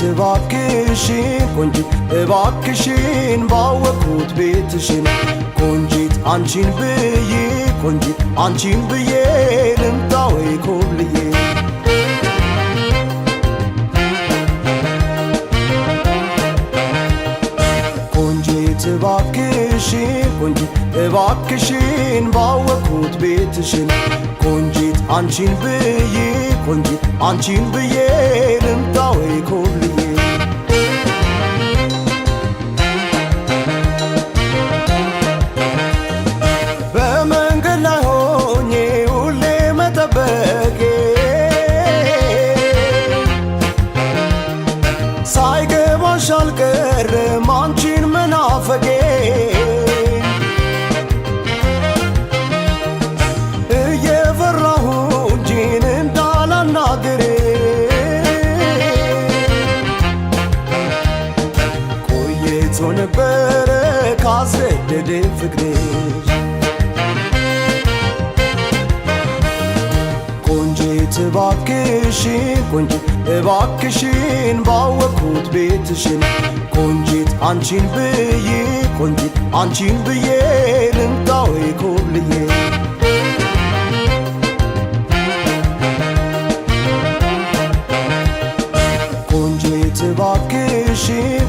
እባክሽን ቆንጂት እባክሽን ባወኩት ቤትሽን ቆንጂት አንቺን ብዬ ቆንጂት አንቺን ብዬ ልምጣ ወይ ኮብልዬ ቆንጂት እባክሽን ባወኩት ቤትሽን ቆንጂት አንቺን ብዬ ቆንጂት አንቺን ብዬ ልምጣ ወይ ኮብልዬ በመንገድ ላይ ሆኜ ሁሌ መጠበቄ ሳይገባሽ አልቀረም አንቺን መናፈቄ ነበረ ካስገደደኝ ፍቅርሽ ቆንጂት እባክሽን ባወኩት ቤትሽን ቆንጂት አንቺን ብዬ ቆንጂት አንቺን ብዬ ልምጣ ወይ ኮብልዬ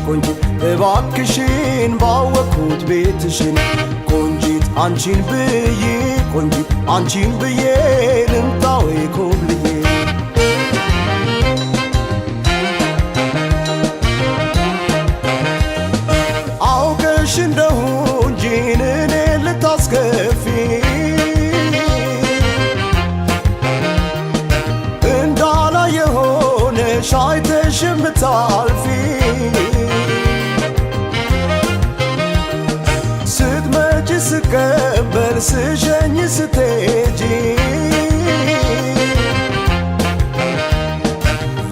ቆንጂት እባክሽን ባወኩት ቤትሽን ቆንጂት አንቺን ብዬ ቆንጂት አንቺን ብዬ ልምጣ ወይ ኮብልዬ አውቀሽ እንደሁ እንጂ እኔን ልታስከፊ እንዳላየ ሆነሽ አይተሽ የምታልፊ ስቀበል ስሸኝ ስትሄጂ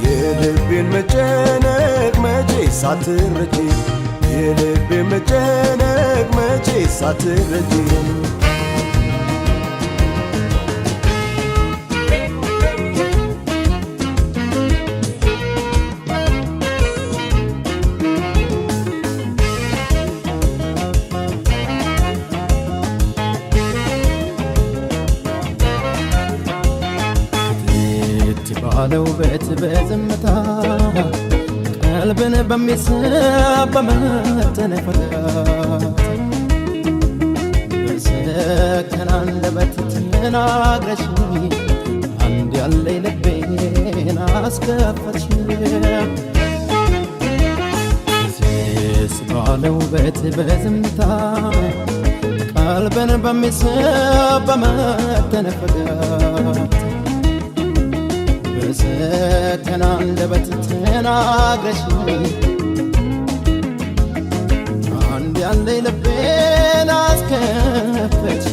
የልቤን መጨነቅ መቼ ሳትረጂ የልቤን መጨነቅ መቼ ሳትረጂ ባለው ቤት በዝምታ ቀልብን በሚስብ በመተነፈጋት በሰከነ አንደበት ተናግረሽ አንድ ያለኝ ልቤን አስከፈትሽ ባለው ቤት በዝምታ ቀልብን በሚስብ በመተነፈጋት በሰከነ አንደበት ተናግረሽ አንድ ያለኝ ልቤን አስከፈትሽ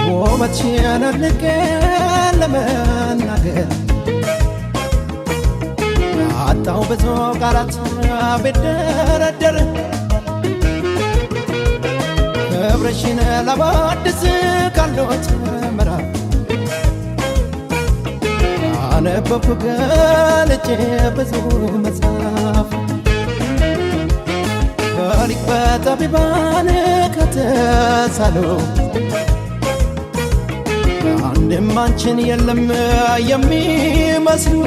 ውበትሽን አድንቄ ለመናገር አጣሁ ብዙ ቃላት ብደረደር ክብርሽን ለማወደስ ካሉት ምዕራፍ አነበብኩ ገልጬ ብዙ መጽሐፍ ከሊቅ በጠቢባን ከተሳሉ አንድም አንቺን የለም የሚመስሉ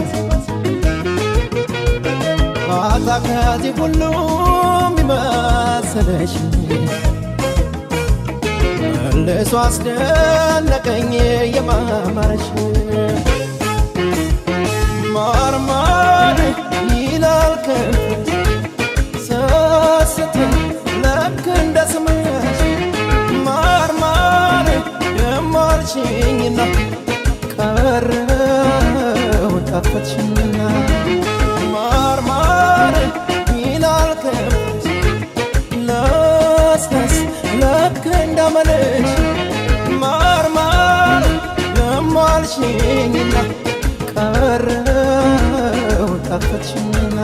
ባታ ከዚህ ሁሉ የሚመስለሽ መልሶ አስደነቀኝ የማማረሽ ማርማር ይላል ከንፈርሽ ስስትል ልክ እንደ ስምሽ ማርማር የማልሽኝና ቀረው ጣፈጥሽኝና ማርማር ይላል ከንፈርሽ ለስለስ ልክ እንዳመለሽ ማርማር የማልሽኝና ቀረው ጣፈጥሽኝና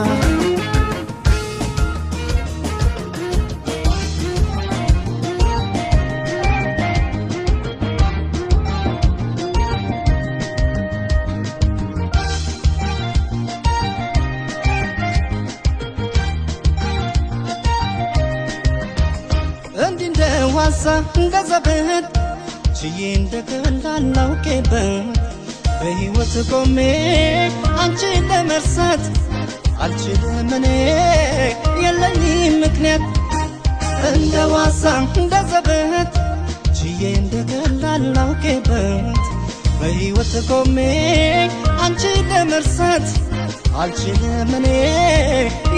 ዋሳ እንደ ዘበት ችዬ እንደቀላል ላውቄበት በሕይወት ቆሜ አንቺን ለመርሳት አልችልም እኔ የለኝም ምክንያት እንደ ዋሳ እንደ ዘበት ችዬ እንደቀላል ላውቄበት በሕይወት ቆሜ አንቺን ለመርሳት አልችልም እኔ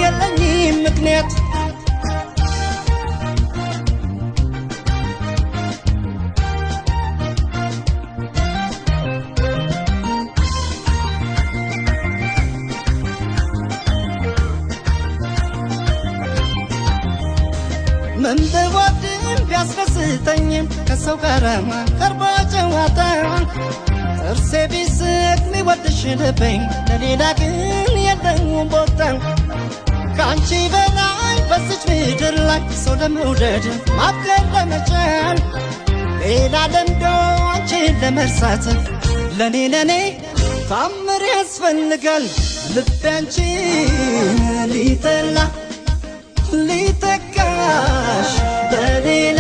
የለኝም ምክንያት ምን ብወድም ቢያስደስተኝም ከሰው ጋር ቀርቦ ጨዋታ ጥርሴ ቢስቅ ሚወድሽ ልበኝ ለሌላ ግን የለውም ቦታ ከአንቺ በላይ በዚች ምድር ላይ ሰው ለመውደድ ማፍቀር ለመቻል ሌላ ለምዶ አንቺን ለመርሳት ለኔ ታምር ያስፈልጋል ልቤ አንቺን ሊጠላ ሊተካሽ በሌላ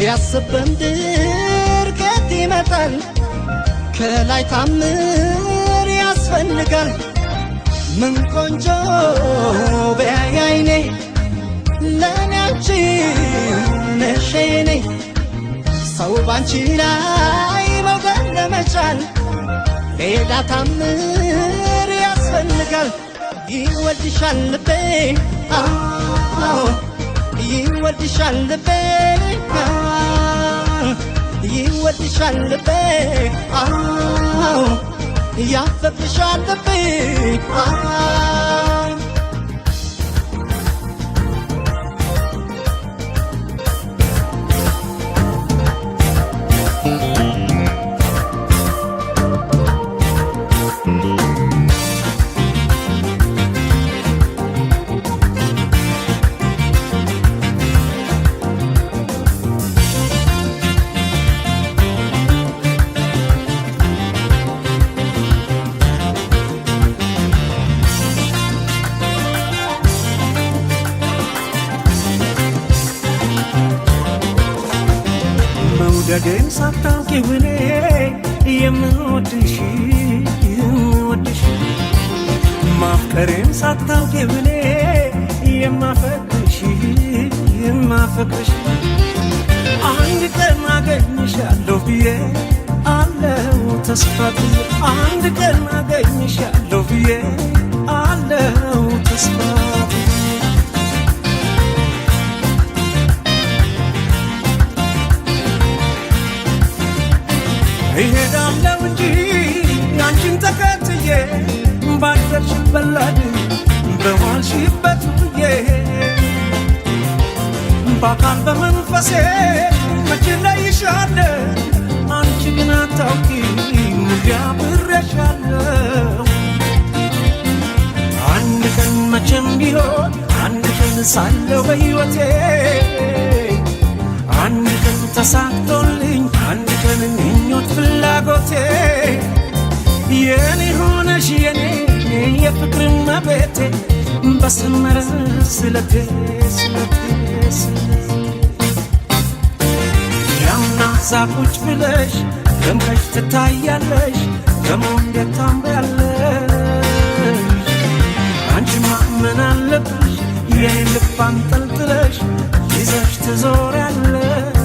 ያሰበም ድርቀት ይመጣል ከላይ ታምር ያስፈልጋል ምን ቆንጆ በያይኔ ለኔ አንቺ ነሽ የኔ ሰው ባንቺ ላይ መውደድ ለመቻል ሌላ ታምር ያስፈልጋል ይወድሻል ልቤ ይወድሻል ልቤ ይወድሻል ልቤ ያፈቅርሻል ልቤ መውደድን ሳታውቂው እኔ የምወድሽ ማፍቀርን ሳታውቂው እኔ የማፈቅርሽ አንድ ቀን አገኝሻለሁ ብዬ አለው ተስፋ ብዬ አንድ ቀን አገኝሻለሁ ብዬ አለው ተስፋ እሄዳለሁ እንጂ አንቺን ተከትዬ ባደርሽበት ላይ በዋልሽበት ውዬ በአካል በመንፈሴ መቼ እለይሻለሁ አንቺ ግን አታውቂም አብሬሻለሁ አንድ ቀን መቼም ቢሆን አንድ ቀን ሳለሁ በሕይወቴ አንድ ቀን ተሳክቶልኝ አንድ ቀን ምኞት ፍላጎቴ የኔ ሆነሽ የኔ የፍቅር እመቤቴ በሰመረ ስለቴ ያምና ዛፎች ብለሽ ደምቀሽ ትታያለሽ ደሞ እንዴት ታምሪያለሽ አንቺማ ምን አለብሽ የኔ ልብ አንጠልጥለሽ ይዘሽ ትዞሪያለሽ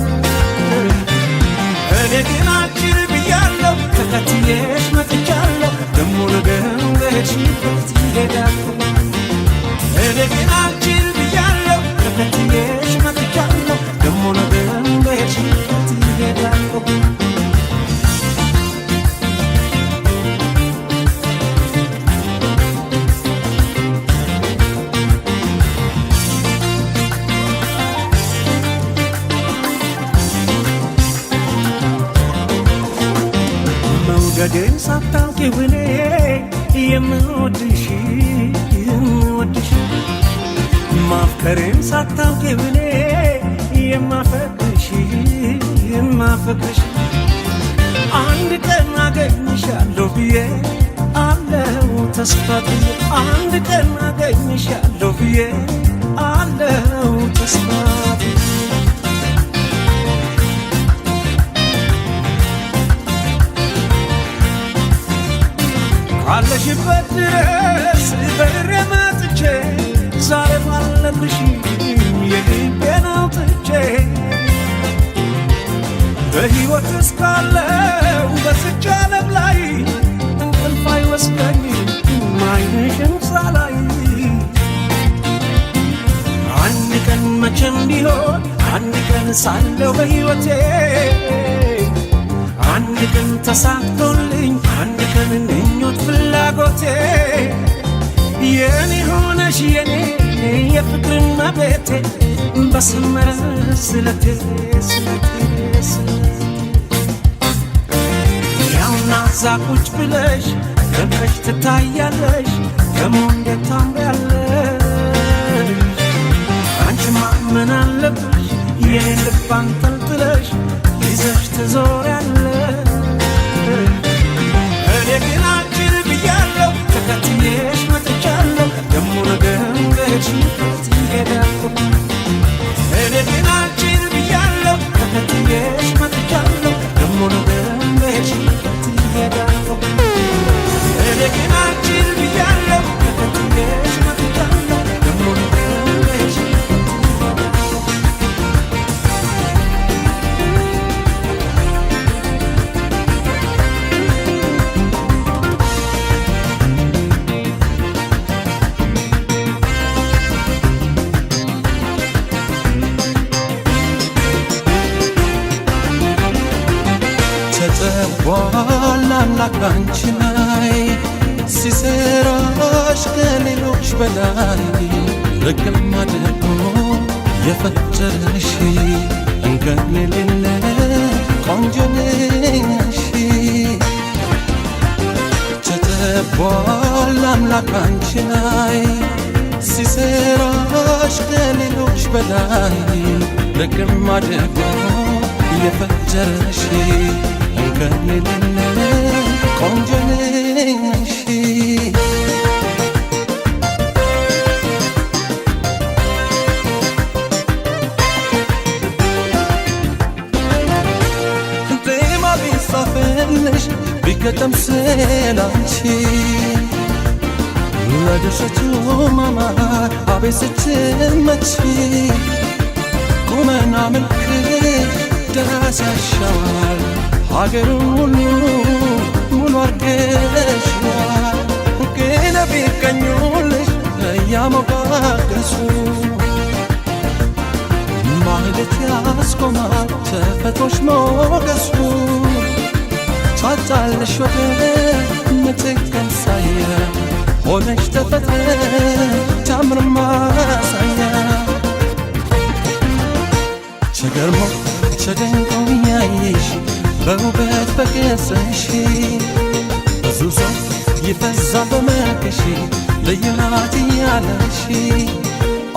እኔ ግን አጭር ብያለሁ ተከትዬሽ መጥቻለሁ ደሞ ነገም በሄድሽበት እሄዳለሁ እኔ ግን አጭር ብያለሁ ተከትዬሽ መጥቻለሁ ደሞ ነገም በሄድሽበት እሄዳለሁ መውደድን ሳታውቂው እኔ የምወድሽ ማፍቀርን ሳታውቂው እኔ የማፈቅርሽ አንድ ቀን አገኝሻለሁ ብዬ አለው ተስፋ ብዬ አንድ ቀን አገኝሻለሁ ብዬ አለው ተስፋ ባለሽበት ድረስ በሬ መጥቼ ዛሬ ባለብሽም የልቤን አውጥቼ በሕይወት እስካለው በዝች ዓለም ላይ እንቅልፍ አይወስደኝም ዓይንሽን ሳላይ አንድ ቀን መቼም ቢሆን አንድ ቀን ሳለው በሕይወቴ አንድ ቀን ተሳክቶልኝ አንድ ቀን ምኞት ፍላጎቴ የኔ ሆነሽ የኔ የፍቅር እመቤቴ በሰመረ ስለቴ ያውና እዛ ቁጭ ብለሽ ደምቀሽ ትታያለሽ ደሞ እንዴት ታምሪያለሽ አንቺማ ምን አለብሽ የኔን ልብ አንጠልጥለሽ ይዘሽ ትዞሪያለሽ እኔ ግን አንቺን ብያለሁ ተከትዬሽ መጥቻለሁ ደሞ ነገም በሄድሽበት እሄዳለሁ እኔ ግን አንቺን ብያለሁ ተከትዬሽ መጥቻለሁ ደሞ ነገም በሄድሽበት እሄዳለሁ እኔ ግን አንቺን ብያለሁ ተከትዬሽ መጥቻለሁ ደሞ ነገም በሄድሽበት ተጠቧል አምላክ አንቺ ላይ ሲሰራሽ ከሌሎች በላይ ደግም አድርጎ የፈጠረሽ እንከን የሌለ ቆንጆ ነሽ ተጠቧል አምላክ አንቺ ላይ ሲሰራሽ ከሌሎች በላይ ደግም አድርጎ የፈጠረሽ እንከን የሌለ ቆንጆ ነሽ ዜማ ቢጻፍልሽ ቢገጠም ስላንቺ ለድርሰቱ ማማር አቤት ስትመቺ ቁመና መልክሽ ደራሲ ያሻዋል ሀገሩን ሁሉ ሙሉ አርገሽዋል ግን ቢቀኙልሽ እያሞጋገሱ ማለት ያስቆማል ተፈጥሮሽ ሞገሱ ታጣለሽ ወደ ምትክ አምሳያ ሆነሽ ተፈጥረ ታምር ማሳያ ተገርሞ ተደንቆ ያየሽ በውበት በገጽሽ ብዙ ሰው ይፈዛል በመልክሽ ልዩ ናት እያለሽ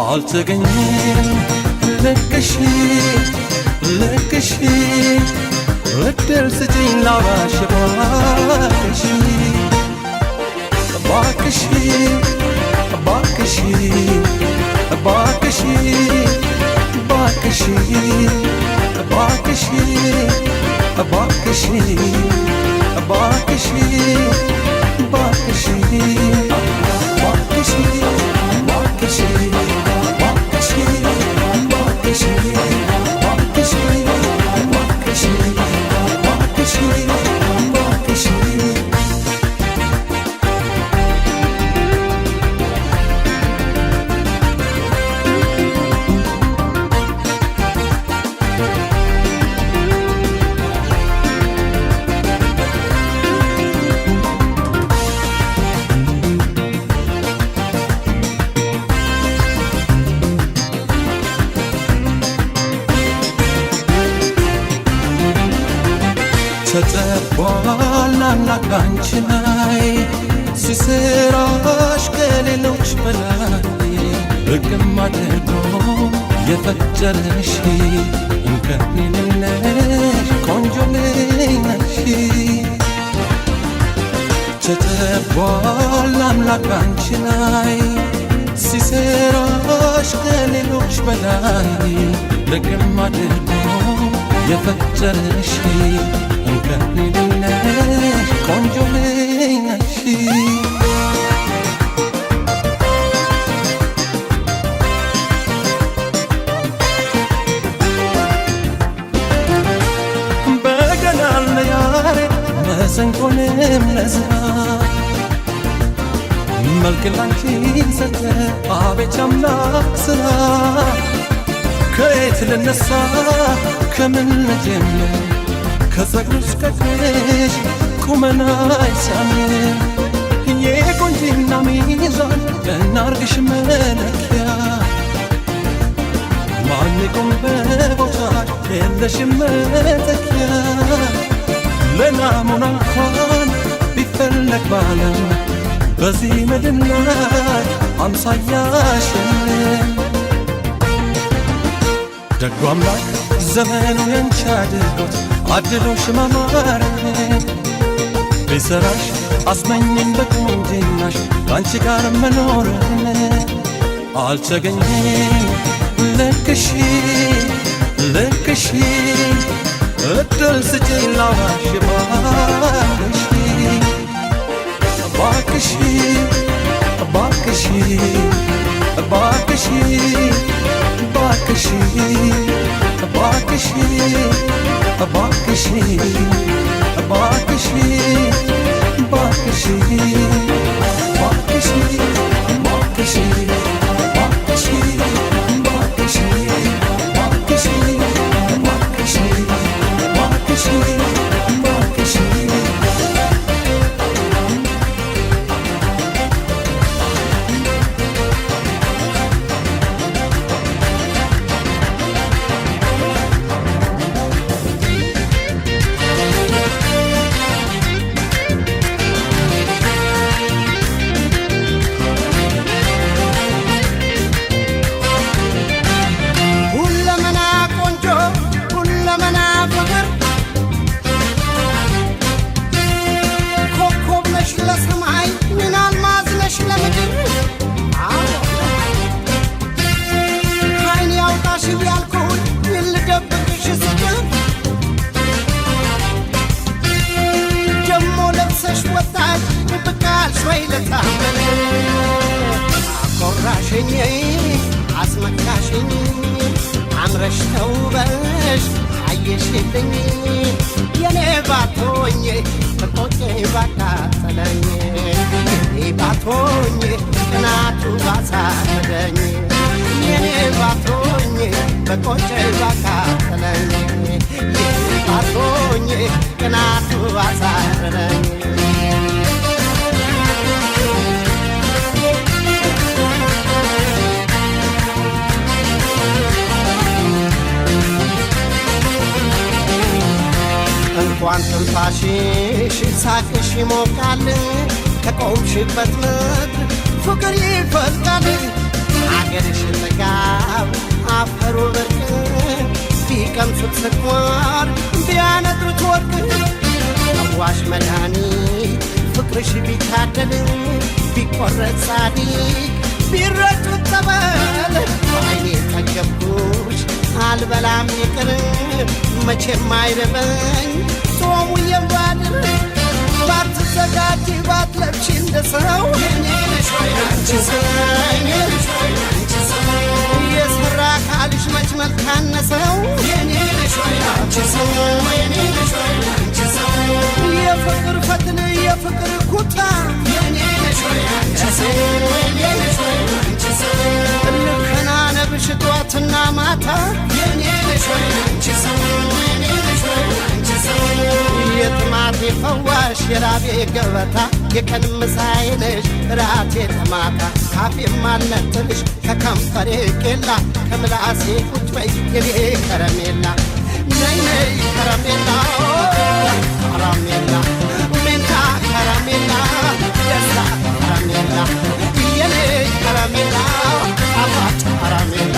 አልተገኘም ልክሽ እድል ስጪኝ ላውራሽ እባክሽ እባክሽ እባክሽ እባክሽ እባክሽ እባክሽ እባክሽ እባክሽ እባክሽ እባክሽ ተጠቧል አምላክ አንቺ ላይ ሲሰራሽ ከሌሎች በላይ ሕግም አድርጎ የፈጠረሽ እንከን የሌለሽ ቆንጆ ነሽ ተጠቧል አምላክ አንቺ ላይ ሲሰራሽ ከሌሎች በላይ ሕግም አድርጎ የፈጠረሽ እንከን የሌለሽ ቆንጆ ነሽ መሰንቆንም ለዝራ መልክ ላንቺ ሰጠ አቤት አምላክ ስራ ከየት ልነሳ ከምን ልጀምር ከጸጉርሽ ከፊትሽ ቁመናሽ ሲያምር የቆንጅና ሚዛን እናርግሽ መለኪያ ማን ይቆም በቦታሽ የለሽም መተኪያ ለናሙና እንኳን ቢፈለግ ባለም በዚህ ምድር ላይ አምሳያሽ የለም ደጉ አምላክ ዘመኑን ያንቺ አድርጎት አድሎሽ ማማር ቢሰራሽ አስመኘኝ በቁንጅናሽ ከአንቺ ጋር መኖር አልተገኘም ልክሽ ልክሽ እድል ስጪኝ ላውራሽ ባክሽ ባክሽ ባክሽ ባክሽ ባክሽ ባክሽ ባክሽ ባክሽ ባክሽ ባክሽ ባክሽ ባክሽ ባክሽ ባክሽ ባክሽ ባክሽ አስመካሽኝ አምረሽ ተውበሽ አየሽልኝ የኔ ባቶኝ በቆጬ ባቃጠለኝ የኔ ባቶኝ ቅናቱ ባሳረደኝ የኔ ባቶኝ በቆጬ ባቃጠለኝ የኔ ባቶኝ ቅናቱ ባሳረደኝ እንኳን ትንፋሽሽ ሳቅሽ ይሞቃል ከቆምሽበት ምድር ፍቅር ይፈልቃል አገርሽ ጥጋብ አፈሩ ብርቅ ቢቀምሱት ስኳር ቢያነጥሩት ወርቅ ፈዋሽ መድኃኒት ፍቅርሽ ቢታደል ቢቆረጥ ጻድቅ ቢረጩት ጠበል በዓይኔ ጠገብኩሽ አልበላም ይቅር መቼም አይረበኝ ጾሙ የባድር ባትዘጋጂ ባትለብሺ እንደ ሰው የሰራ ካልሽ መች መልካነሰው የፍቅር ፈትል የፍቅር ኩታ ልከናነብሽ ጧትና ማታ የጥማቴ ፈዋሽ የራቤ ገበታ የቀን ምሳዬ ነሽ ራቴ ተማታ ካፌ ማልነጥልሽ ከከንፈሬ ቄላ ከምላሴ ቁጭ በይ የኔ ከረሜላ ነይ ነይ ከረሜላ ከረሜላ ሜንታ ከረሜላ ደስታ ከረሜላ የኔ ከረሜላ አፋጭ ከረሜላ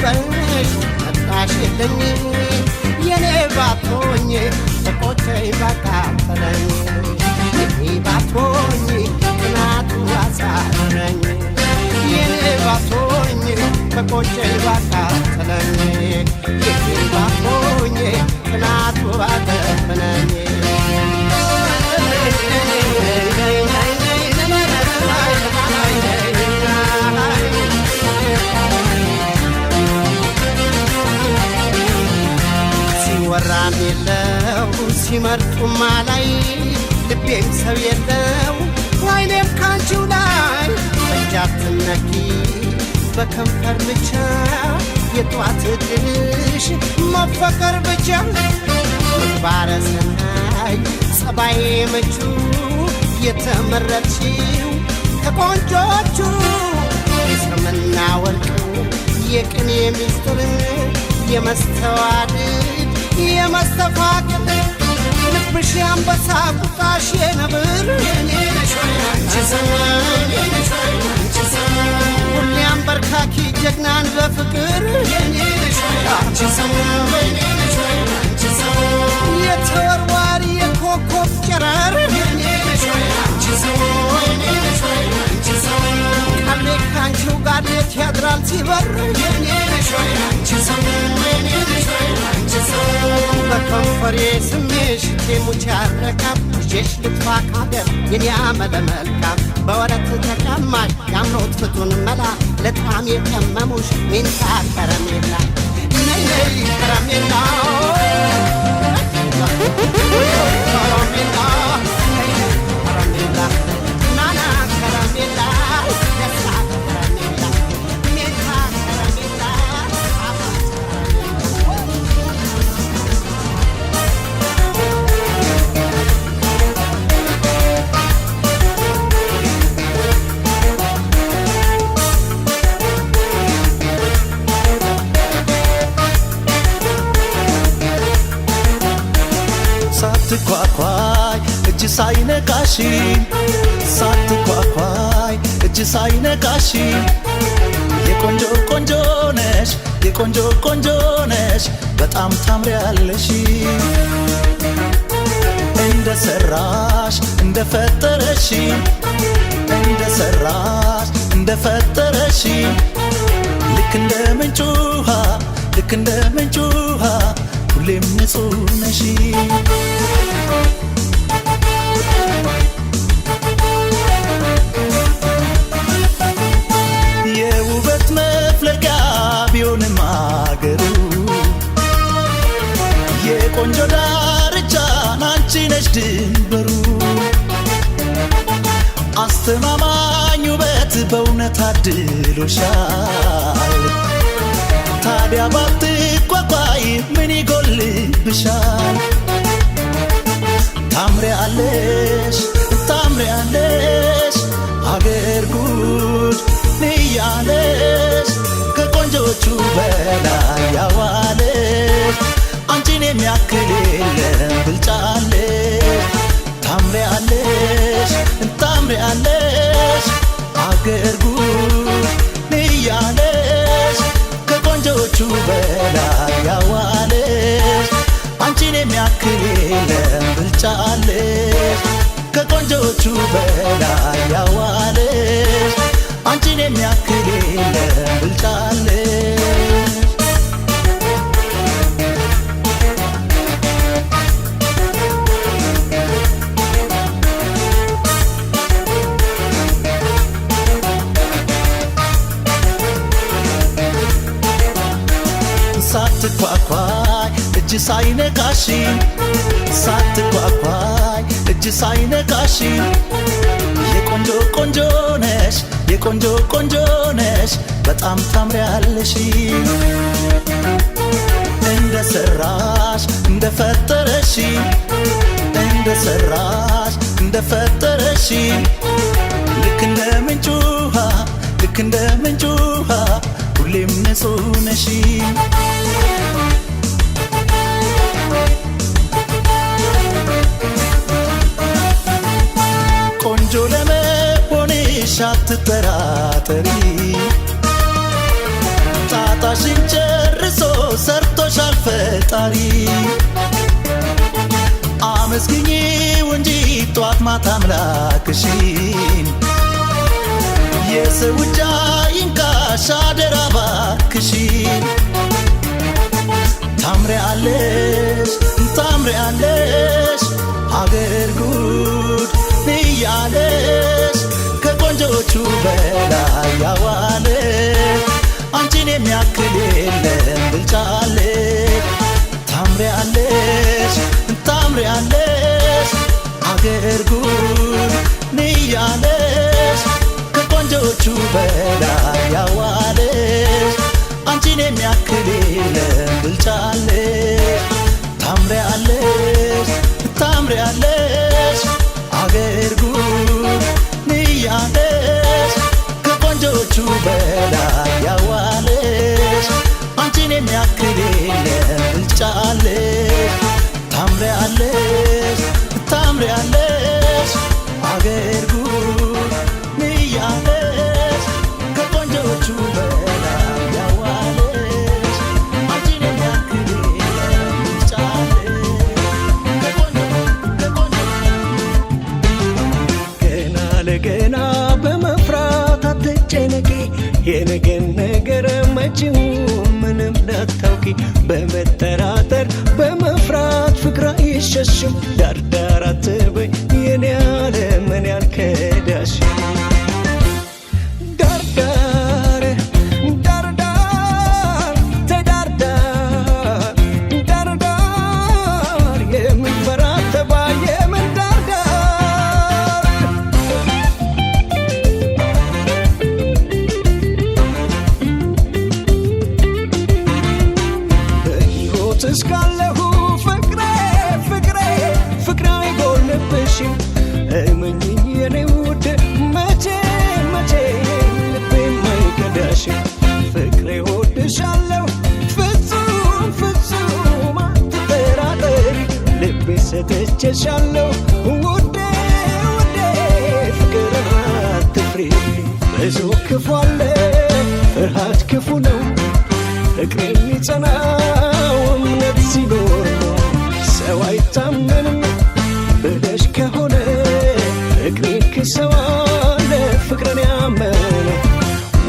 ተውበሽ መጣሽልኝ የኔ ባትሆኚ ተቆጨኝ ባቃጠለኝ የኔ ባትሆኚ ቅናቱ አሳረረኝ የኔ ባትሆኚ ተቆጨኝ ባቃጠለኝ የኔ ባትሆኚ ቅናቱ አሳረረኝ ሲወራም የለው ሲመርጡም ላይ ልቤም ሰው የለው አይኔም ካንቺው ላይ እጃትነኪ በከንፈር ብቻ የጧት ድልሽ መፈቀር ብቻ ምግባረ ሰናይ ጸባዬ ምቹ የተመረጥሽው ከቆንጆቹ የሰምና ወርቅ የቅኔ ሚስጥር የመስተዋድድ የመስተፋቅር ልብሽ ያንበሳ ቁጣሽ የነብር ሁሌ አንበርካኪ ጀግናን በፍቅር የተወርዋሪ የኮከብ ጨረር ቀሌ ካንቺው ጋር ሌት ያድራል ሲበር በከንፈሬ ስሜሽ ቴሙች ያረካም ልጄሽ ልጥፋ ካገር የኔ አመለ መልካም በወረት ተቀማሽ የአምሮት ፍቱን መላ ለጣም የቀመሙሽ ሚንታ ከረሜላ ነይ ከረሜላ ሳትኳኳይ እጅ ሳይነካሽ ሳትኳኳይ እጅ ሳይነካሽ የቆንጆ ቆንጆ ነሽ የቆንጆ ቆንጆ ነሽ በጣም ታምሪያለሽ እንደ ሰራሽ እንደ ፈጠረሽ እንደ ሰራሽ እንደ ፈጠረሽ ልክ እንደ ምንጭ ውሃ ልክ እንደ ምንጭ ውሃ ሁሌም ንጹህ ነሽ የውበት መፍለቂያ ቢሆንም አገሩ የቆንጆ ዳርቻን አንቺ ነሽ ድንበሩ አስተማማኝ ውበት በእውነት አድሎሻል ታዲያ ባትቋቋይ ምን ይጎልብሻል ታምሪያለሽ ታምሪያለሽ አገር ጉድ ንያለሽ ከቆንጆቹ በላይ ያዋለሽ አንቺን የሚያክል የለም ብልጫለሽ ታምሪያለሽ ታምሪያለሽ አገር ጉድ ንያለሽ ከቆንጆቹ በላይ ያዋለሽ አንቺን የሚያክል የለም ብልጫለሽ ከቆንጆቹ በላይ ያዋለሽ አንቺን የሚያክል የለም ብልጫለሽ ሳትኳኳይ እጅ ሳይነካሽ ሳትኳኳይ እጅ ሳይነካሽ የቆንጆ ቆንጆ ነሽ የቆንጆ ቆንጆ ነሽ በጣም ታምሪያለሽ እንደ ሰራሽ እንደ ፈጠረሽ እንደ ሰራሽ እንደ ፈጠረሽ ልክ እንደ ምንጭ ውሃ ልክ እንደ ምንጭ ውሃ ሁሌም ንጹህ ነሽ ቆንጆ ለመሆንሽ አትጠራጠሪ ጣት ጣጣሽን ጨርሶ ሰርቶሻል ፈጣሪ አመስግኚው እንጂ ጧት ማታ አምላክሽን የሰው እጅ አይንካሽ አደራ እባክሽን ታምሪያለሽ ታምሪያለሽ አገር ጉድ ብያለሽ ከቆንጆቹ በላይ ያዋለሽ አንቺን የሚያክል የለም ብልጫለሽ ታምሪያለሽ ታምሪያለሽ አገር ጉድ ብያለሽ ከቆንጆቹ በላይ ያዋለሽ አንቺን የሚያክል የለም ብልጫለሽ ታምሪያለሽ ታምሪያለሽ አገር ጉድ ብያለሽ ከቆንጆቹ በላይ ያዋለሽ አንቺን የሚያክል የለም ብልጫለሽ ታምሪያለሽ ታምሪያለሽ አገር ጉድ ብያለሽ ከቆንጆቹ በላይ ያዋለሽ አንቺን የሚያክል የለም ብልጫለሽ ገና ለገና በመፍራት አትጨነቂ የነገን ነገር መጪው ምንም ላታውቂ በመጠራጠር በመፍራት ፍቅር አይሸሽም ዳርዳር አትበይ የኔ ዓለም ምን ያልከዳሽ ዳርዳር ዳርዳር ተዳርዳር ዳርዳር የምንፈራት ተባይ የምን ዳርዳር በሕይወት እስካለሁ ፍቅሬ ፍቅሬ ፍቅሬ አይጎልብሽም እመኚኝ የኔ ውድ መቼ መቼ ልቤም አይከዳሽም ፍቅሬ እወድሻለሁ ፍጹም ፍጹም አትጠራጠሪ ልቤ ሰጥቼሻለሁ ውዴ ውዴ ፍቅርን አትፍሪ ብዙ ክፉ አለ ፍርሃት ክፉ ነው ፍቅር የሚጸናው እምነት ሲኖር ነው ሰው አይታመንም ብለሽ ከሆነ ፍቅሬን ክሰዋለ ፍቅርን ያመነ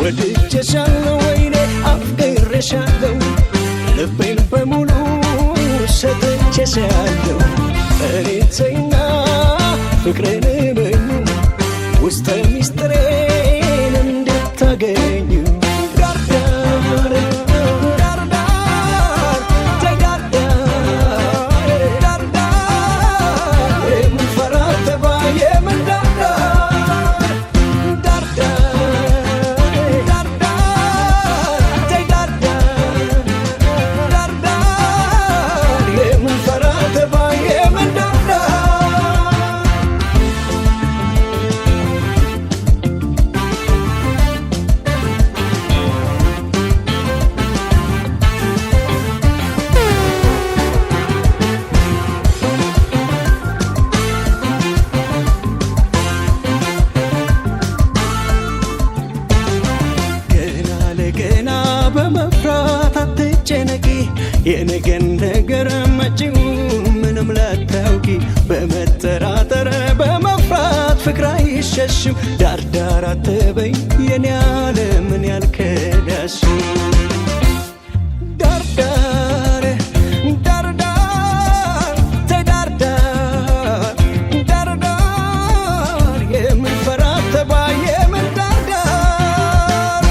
ወድጀሻለሁ ወይኔ አፍቅሬሻለሁ ልቤን በሙሉ ሰጥቼሻለሁ እኔ ተይና ፍቅሬን እመኙ ውስጠ ሚስጥሬን እንድታገኙ ዳርዳር የነገን ነገር መጪው ምንም ላታውቂ በመጠራጠር በመፍራት ፍቅር አይሸሽም ዳርዳር አትበይ የኔ ዓለም ምን ያልከዳሽ ዳርዳር ዳርዳር ተዳርዳር ዳርዳር የምንፈራት ተባይ የምን ዳርዳር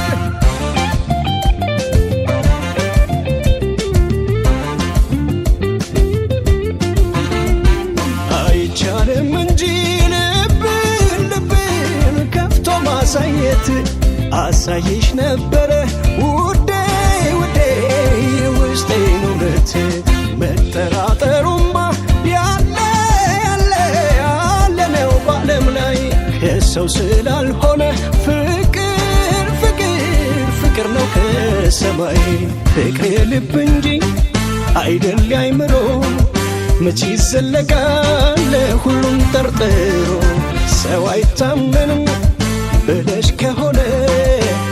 አይቻልም እንጂ ልብን ከፍቶ ማሳየት አሳይሽ ነበረ ውዴ ውዴ ውስጤን እውነት መጠራጠሩማ ያለ ያለ ያለ ነው በዓለም ላይ ከሰው ስላልሆነ ፍቅር ፍቅር ፍቅር ነው ከሰማይ ፍቅር ልብ እንጂ አይደል አይምሮ መቼ ይዘለቃል ሁሉም ጠርጥሮ ሰው አይታመንም ብለሽ ከሆነ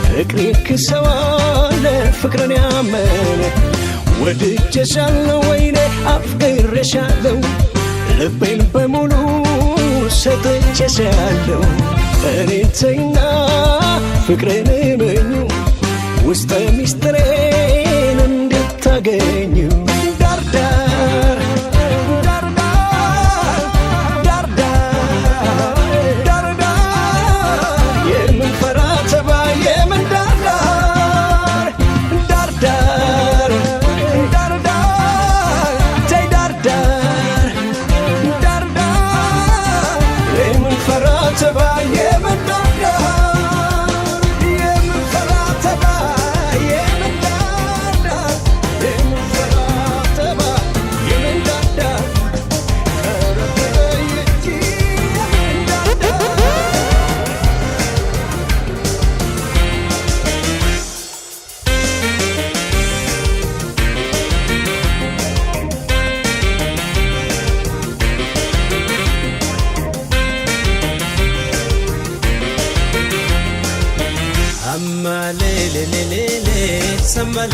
ፍቅሬ ክሰዋለ ፍቅርን ያመነ ወድጄሻለሁ ወይኔ አፍቅሬሻለሁ ልቤን በሙሉ ሰጥቼሻለሁ እኔን ተይና ፍቅሬን እመኙ ውስጠ ሚስጥሬን እንድታገኙ ዳርዳር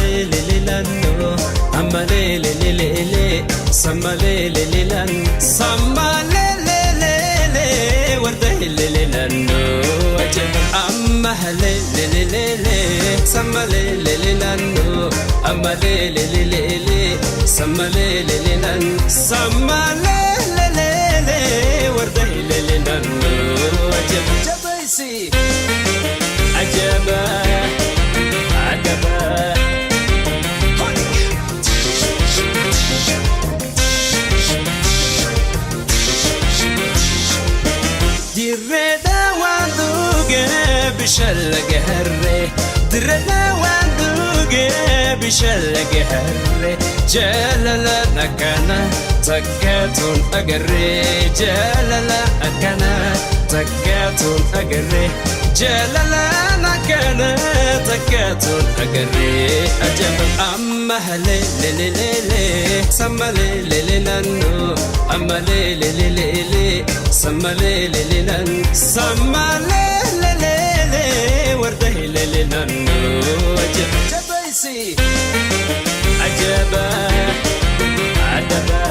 Sammalelelelano Ammalelelelele Sammalelelelan Sammalelelele Wardahilelelano Ajab Ammalelelele Sammalelelelano Ammalelelele Sammalelelelan Sammalelelele Wardahilelelano Ajab Jabaisi Ajaba Dirreda wanduge bishalge harre Dirreda wanduge bishalge harre Jalala nakana takatun agarre Jalala akana takatun agarre Jalala nakana takatun agarre Ajab amma halelelele Sammalelelelano Ammalelelele Sammalelelelan Sammalelelele Wardahilelelan Ajab Jabaisi Ajaba Adaba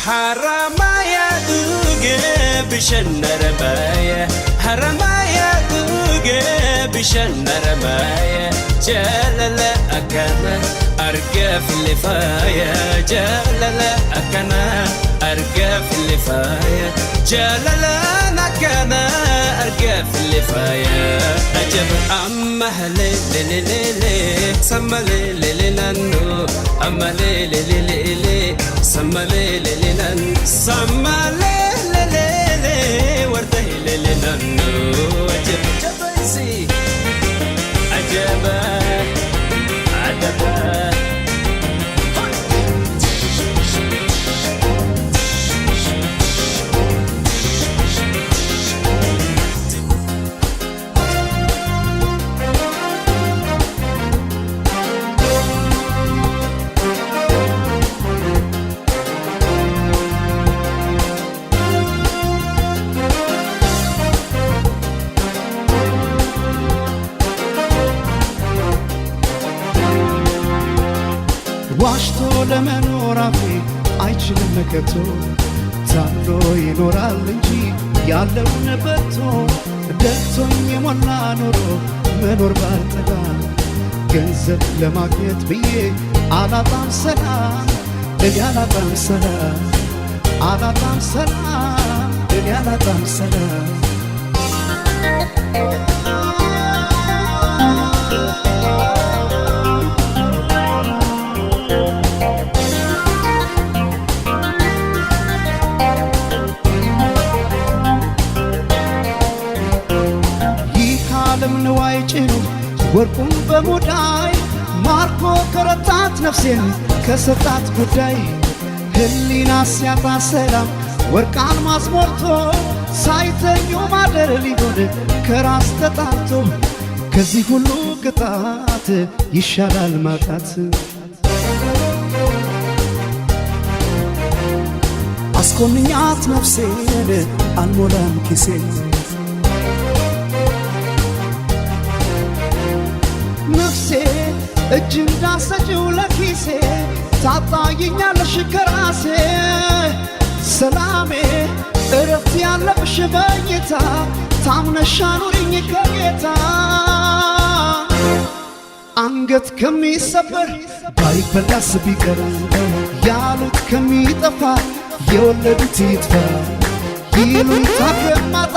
Haramaya duge bishanarabaya Haramaya duge bishanarabaya Jalala akana argaf lifaya Jalala akana argaf lifaya Jalala nakana argaf lifaya Ajab amma halelelele Sammalelelelano Ammalelelele Sammalelelelan Sammalelelele Wardahilelelano Ajab Jabaisi Ajaba Adaba ዋሽቶ ለመኖር አፌ አይችልም ከቶ ታምኖ ይኖራል እንጂ ያለውን በቶ ደልቶኝ የሞላ ኖሮ መኖር ባልጠጋ ገንዘብ ለማግኘት ብዬ አላጣም ሰላም እኔ አላጣም ሰላም አላጣም ሰላም እኔ አላጣም ሰላም ንዋይ ጭኑ ወርቁን በሙዳይ ማርኮ ከረታት ነፍሴን ከሰጣት ጉዳይ ህሊና ሲያጣ ሰላም ወርቅ አልማዝ ሞልቶ ሳይተኙ ማደር ሊሆን ከራስ ተጣቶ ከዚህ ሁሉ ቅጣት ይሻላል ማጣት አስኮንኛት ነፍሴን አልሞላም ኪሴን ነፍሴ እጅ እንዳሰጪው ለኪሴ ታጣይኛለሽ ከራሴ ሰላሜ እረፍት ያለብሽ በጌታ ታምነሽ አኑሪኝ ከጌታ አንገት ከሚሰበር ባይበላስ ቢቀር ያሉት ከሚጠፋ የወለዱት ይጥፋ ይሉኝታ ከማጣ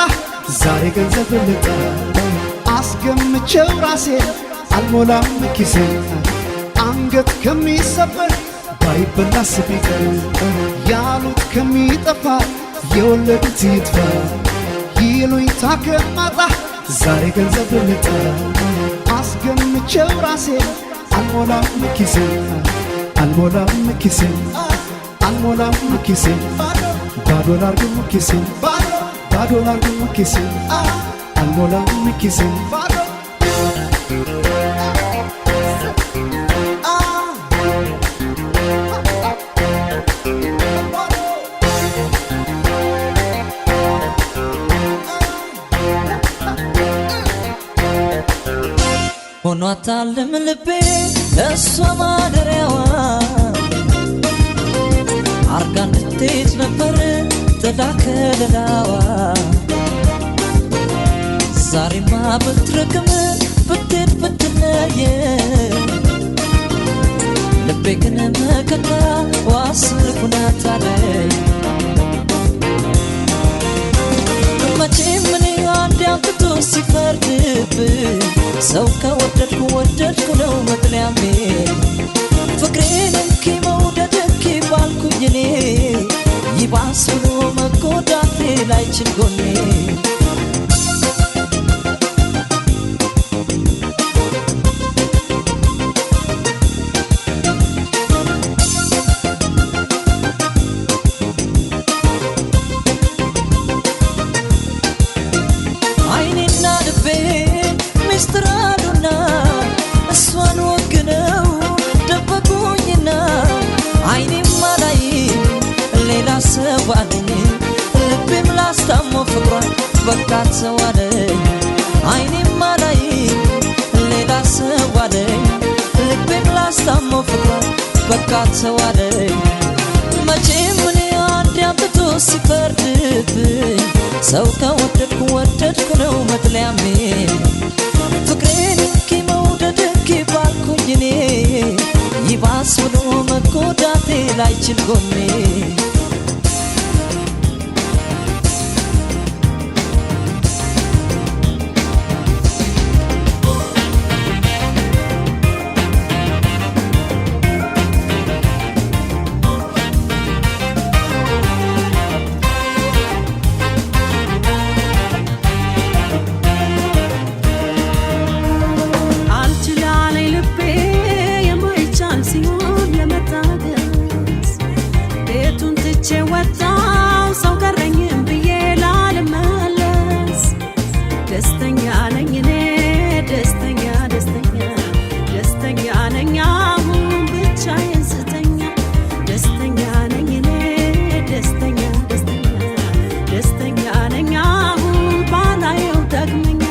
ዛሬ ገንዘብ ልጣ አስገምቼው ራሴ አልሞላም ኪሴ አንገት ከሚሰበር ባይበላስ ቢቀር ያሉት ከሚጠፋ የወለዱት ይጥፋ ይሉኝታ ከማጣ ዛሬ ገንዘብ ልጣ አስገምቼው ራሴ አልሞላም ኪሴ አልሞላም ኪሴ አልሞላም ኪሴ ባዶ ላርግም ኪሴ ባዶ ላርግም ኪሴ አልሞላም ኪሴ ሆኗታልም ልቤ ለእሷ ማደሪያዋ አርጋ እንድትሄድ ነበር ጥላ ከለላዋ ዛሬማ ብትርቅም ብትሄድ ብትለየ ልቤ ግን መከታ ዋስል ኩናታለይ መቼም እኔ አንድ አምጥቶ ሲፈርድብኝ ሰው ከወደድኩ ወደድኩ ነው መጥለያሜ ፍቅሬን እንኪ መውደድ እንኪ ባልኩኝ እኔ ይባስ ብሎ መጎዳቴ ላይችል ጎኔ አይኔና ልቤ ሚስጥር አሉና እሷን ወግነው ደበቁኝና አይኔማ ላይ ሌላ ሰው አለኝ ልቤም ላስታሞ ፍቅሯን በቃት ሰው አለኝ አይኔማ ላይ ሌላ ሰው አለኝ ልቤም ላስታሞ ፍቅሯን በቃት ሰው አለኝ መቼም እኔ አንድ አምጥቶ ሲፈርድብኝ ሰው ከወደድኩ ወደድኩ ነው መጥለያሜ ፍቅሬን እንኪ መውደድ እንኪ ባልኩኝ እኔ ይባስ ብሎ መጎዳቴ ላይችል ጎኔ ወጣው ሰው ቀረኝም ብዬ ላልመለስ ደስተኛ ነኝ እኔ ደስተኛ ደስተኛ ደስተኛ ነኝ አሁን ብቻዬን ስተኛ ደስተኛ ነኝ እኔ ደስተኛ ደስተኛ ደስተኛ ነኝ አሁን ባላየው ደግመኛ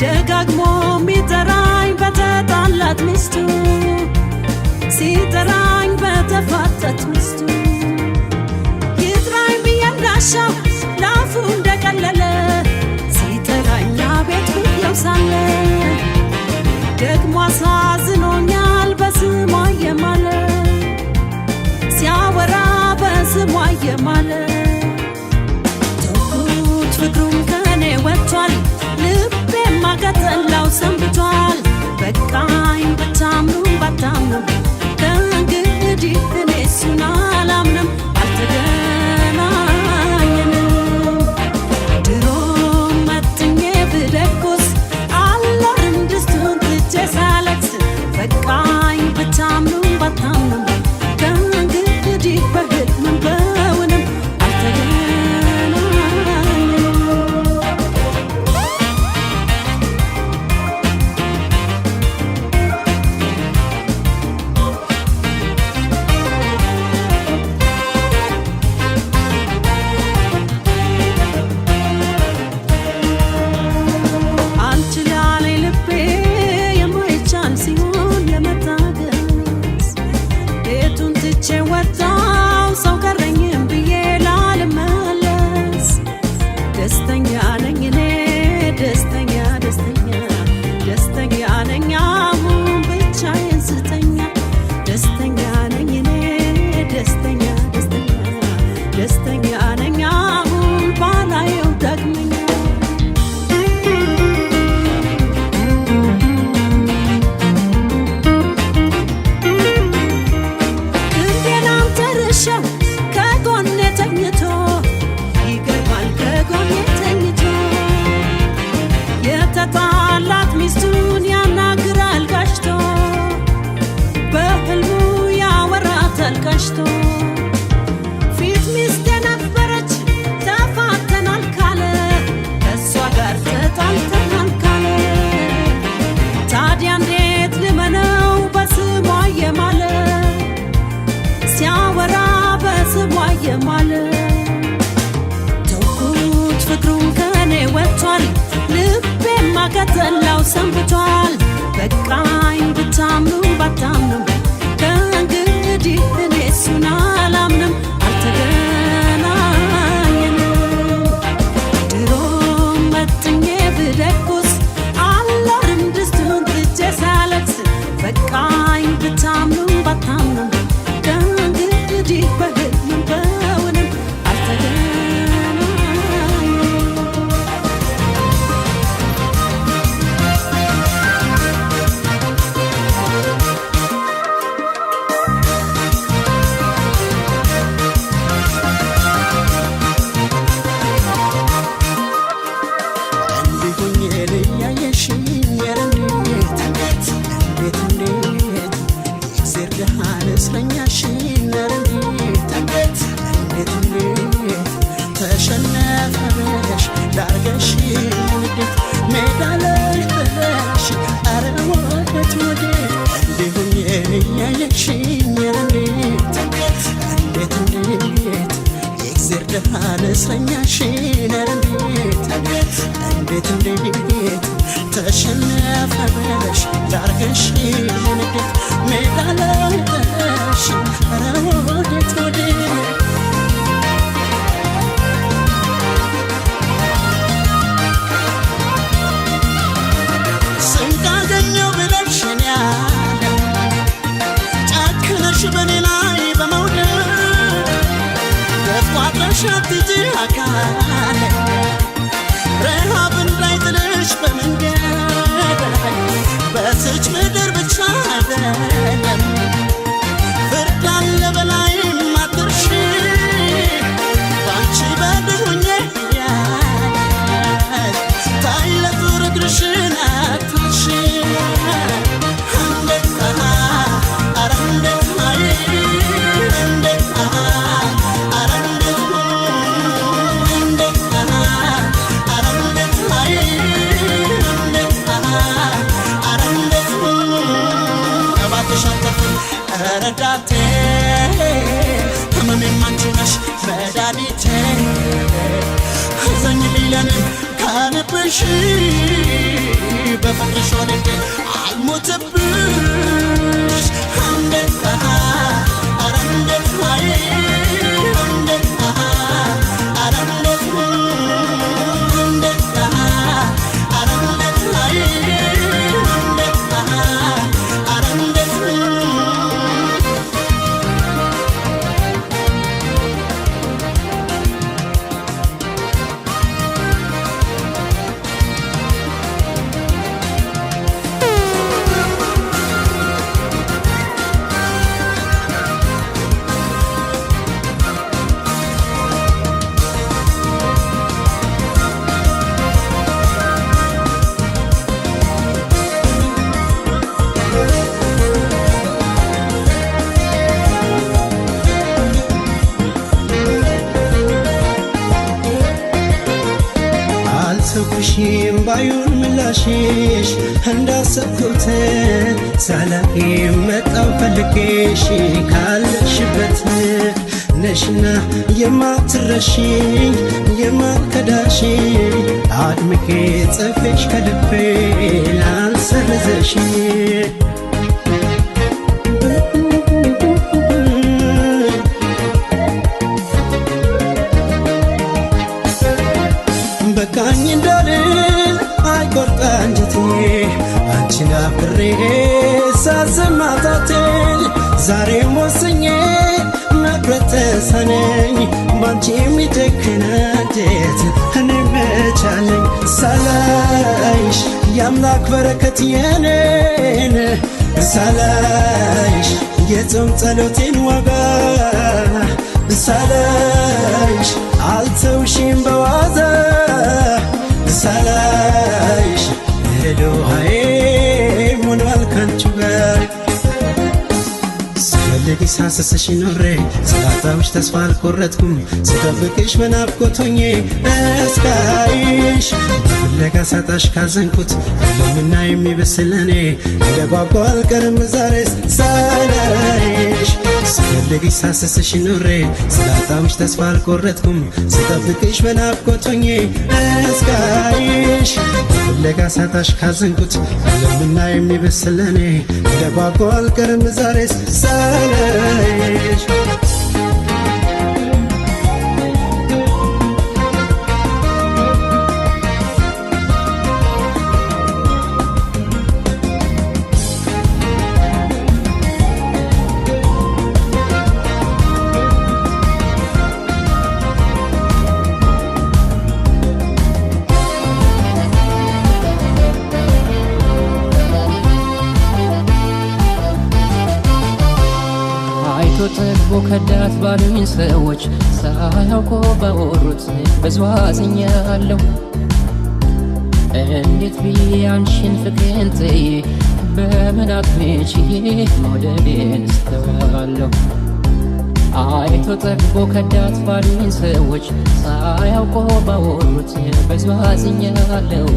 ደጋግሞ ሚጠራኝ በተጣላት ሚስቱ ሲጠራኝ በተፋታት ሚስቱ ይጥራኝ ብዬላሻው ላፉ እንደቀለለ ሲጠራኝ አቤት ብዬው ሳለ ደግሞ አሳዝኖኛል በስሟ የማለ ሲያወራ በስሟ የማለ ተውኩት ፍቅሩም ከኔ ወጥቷል ማቀጠላው ሰንብቷል በቃኝ በታምኑ ባታምኑ ከእንግዲህ እኔ እሱን አላምንም አልተገናኘንም ድሮ መጥኜ ብለኩስ አላር እንድስቱን ትቼ ሳለቅስ በቃኝ በታምኑ ባታምኑ ከእንግዲህ በህልም ሰንብቷል በቃኝ ብታምኑ ባታምኑ ከእንግዲህ እኔ እሱን አላምንም አልተገናኘንም ድሮ መጥኜ ብደቁስ አላርም ድስቱን ትቼ ሳለቅስ በቃኝ ብታምኑ ባታምኑ ከእንግዲህ በህልምም በውንም ተሸነፈሽ ዳርገሽ ንዴት ሜዳ ላይ ጥለሽ ኧረ ወዴት ወዴት ስንቃገኘው ብለሽ እኔ ያለ ጨክነሽ በኔ ላይ በመውደድ ደፍቋጥረሽ አትጂ አካል ረሃብ እንዳይጥልሽ በመንገድ በስች ምድር ብቻ አይደለም ፍርድ አለ በላይም አትርሺ ባንቺ በድሁኜ ያለሽ ታይለቱ እግርሽን አትርሺ እንዴት ኧረ እንዴት አይ እንዴት ኧረ እንዴት እንዴት ኧረ እንዴት አይ እንዴት ኧረ እንዴት እባክሽ አትጥፊ ረዳቴ ህመሜም አንቺ ነሽ መድኃኒቴ አዘኝልኝ ለኔ ከልብሽ በፍቅርሽ ወድቄ አልሞትብሽ እንዴት ኧረ እንዴት አይ እንዴት ኧረ እንዴት እንዴት ኧረ እንዴት አይ እንዴት ኧረ እንዴት አልተውኩሽም ባዩን ምላሽሽ እንዳሰብኩት ሳላቂ መጣው ፈልጌሽ ካለሽበት ነሽና የማትረሺኝ የማልከዳሽ አድምቄ ጽፌሽ ከልቤ ላልሰርዘሽ በቃኝ እንዳልል አይቆርጥ አንጀቴ አንቺን አፍቅሬ ሳዝማታቴን ዛሬም ወስኜ መቅረት ተሳነኝ ባንቺ የሚጨክን አንጀት እኔ መቻለኝ ሳላይሽ የአምላክ በረከት የኔን ሳላይሽ የጾም ጸሎቴን ዋጋ ሳላይሽ አልተውሽም በዋዛ ሳላይሽ ሄዶሃዬ ሞኗል ካንቺ ጋር ስፈልግሽ ሳስስሽ ኖሬ ስላጣሁሽ ተስፋ አልቆረጥኩም ስጠብቅሽ በናፍቆት ሆኜ እስካይሽ በፍለጋ ሳጣሽ ካዘንኩት ለምና የሚብስ ለኔ እንደ ጓጓ አልቀርም ዛሬስ ሳላይሽ ስፈልግሽ ሳስስሽ ኑሬ ስላጣሁሽ ተስፋ አልቆረጥኩም ስጠብቅሽ በናፍቆት ሆኜ እስካይሽ በፍለጋ ሳጣሽ ካዘንኩት ለምና የሚብስ ለኔ እንደ ጓጓ አልቀርም ዛሬስ ሳላይሽ ጠግቦ ከዳት ባሉኝ ሰዎች ሳያውቁ ባወሩት ብዙ አዝኛለሁ። እንዴት ብዬ አንቺን ፍቅሬን ጥዬ በምን አጥሜ መውደዴን እስተዋለሁ። አይቶ ጠግቦ ከዳት ባሉኝ ሰዎች ሳያውቁ ባወሩት ብዙ አዝኛለሁ።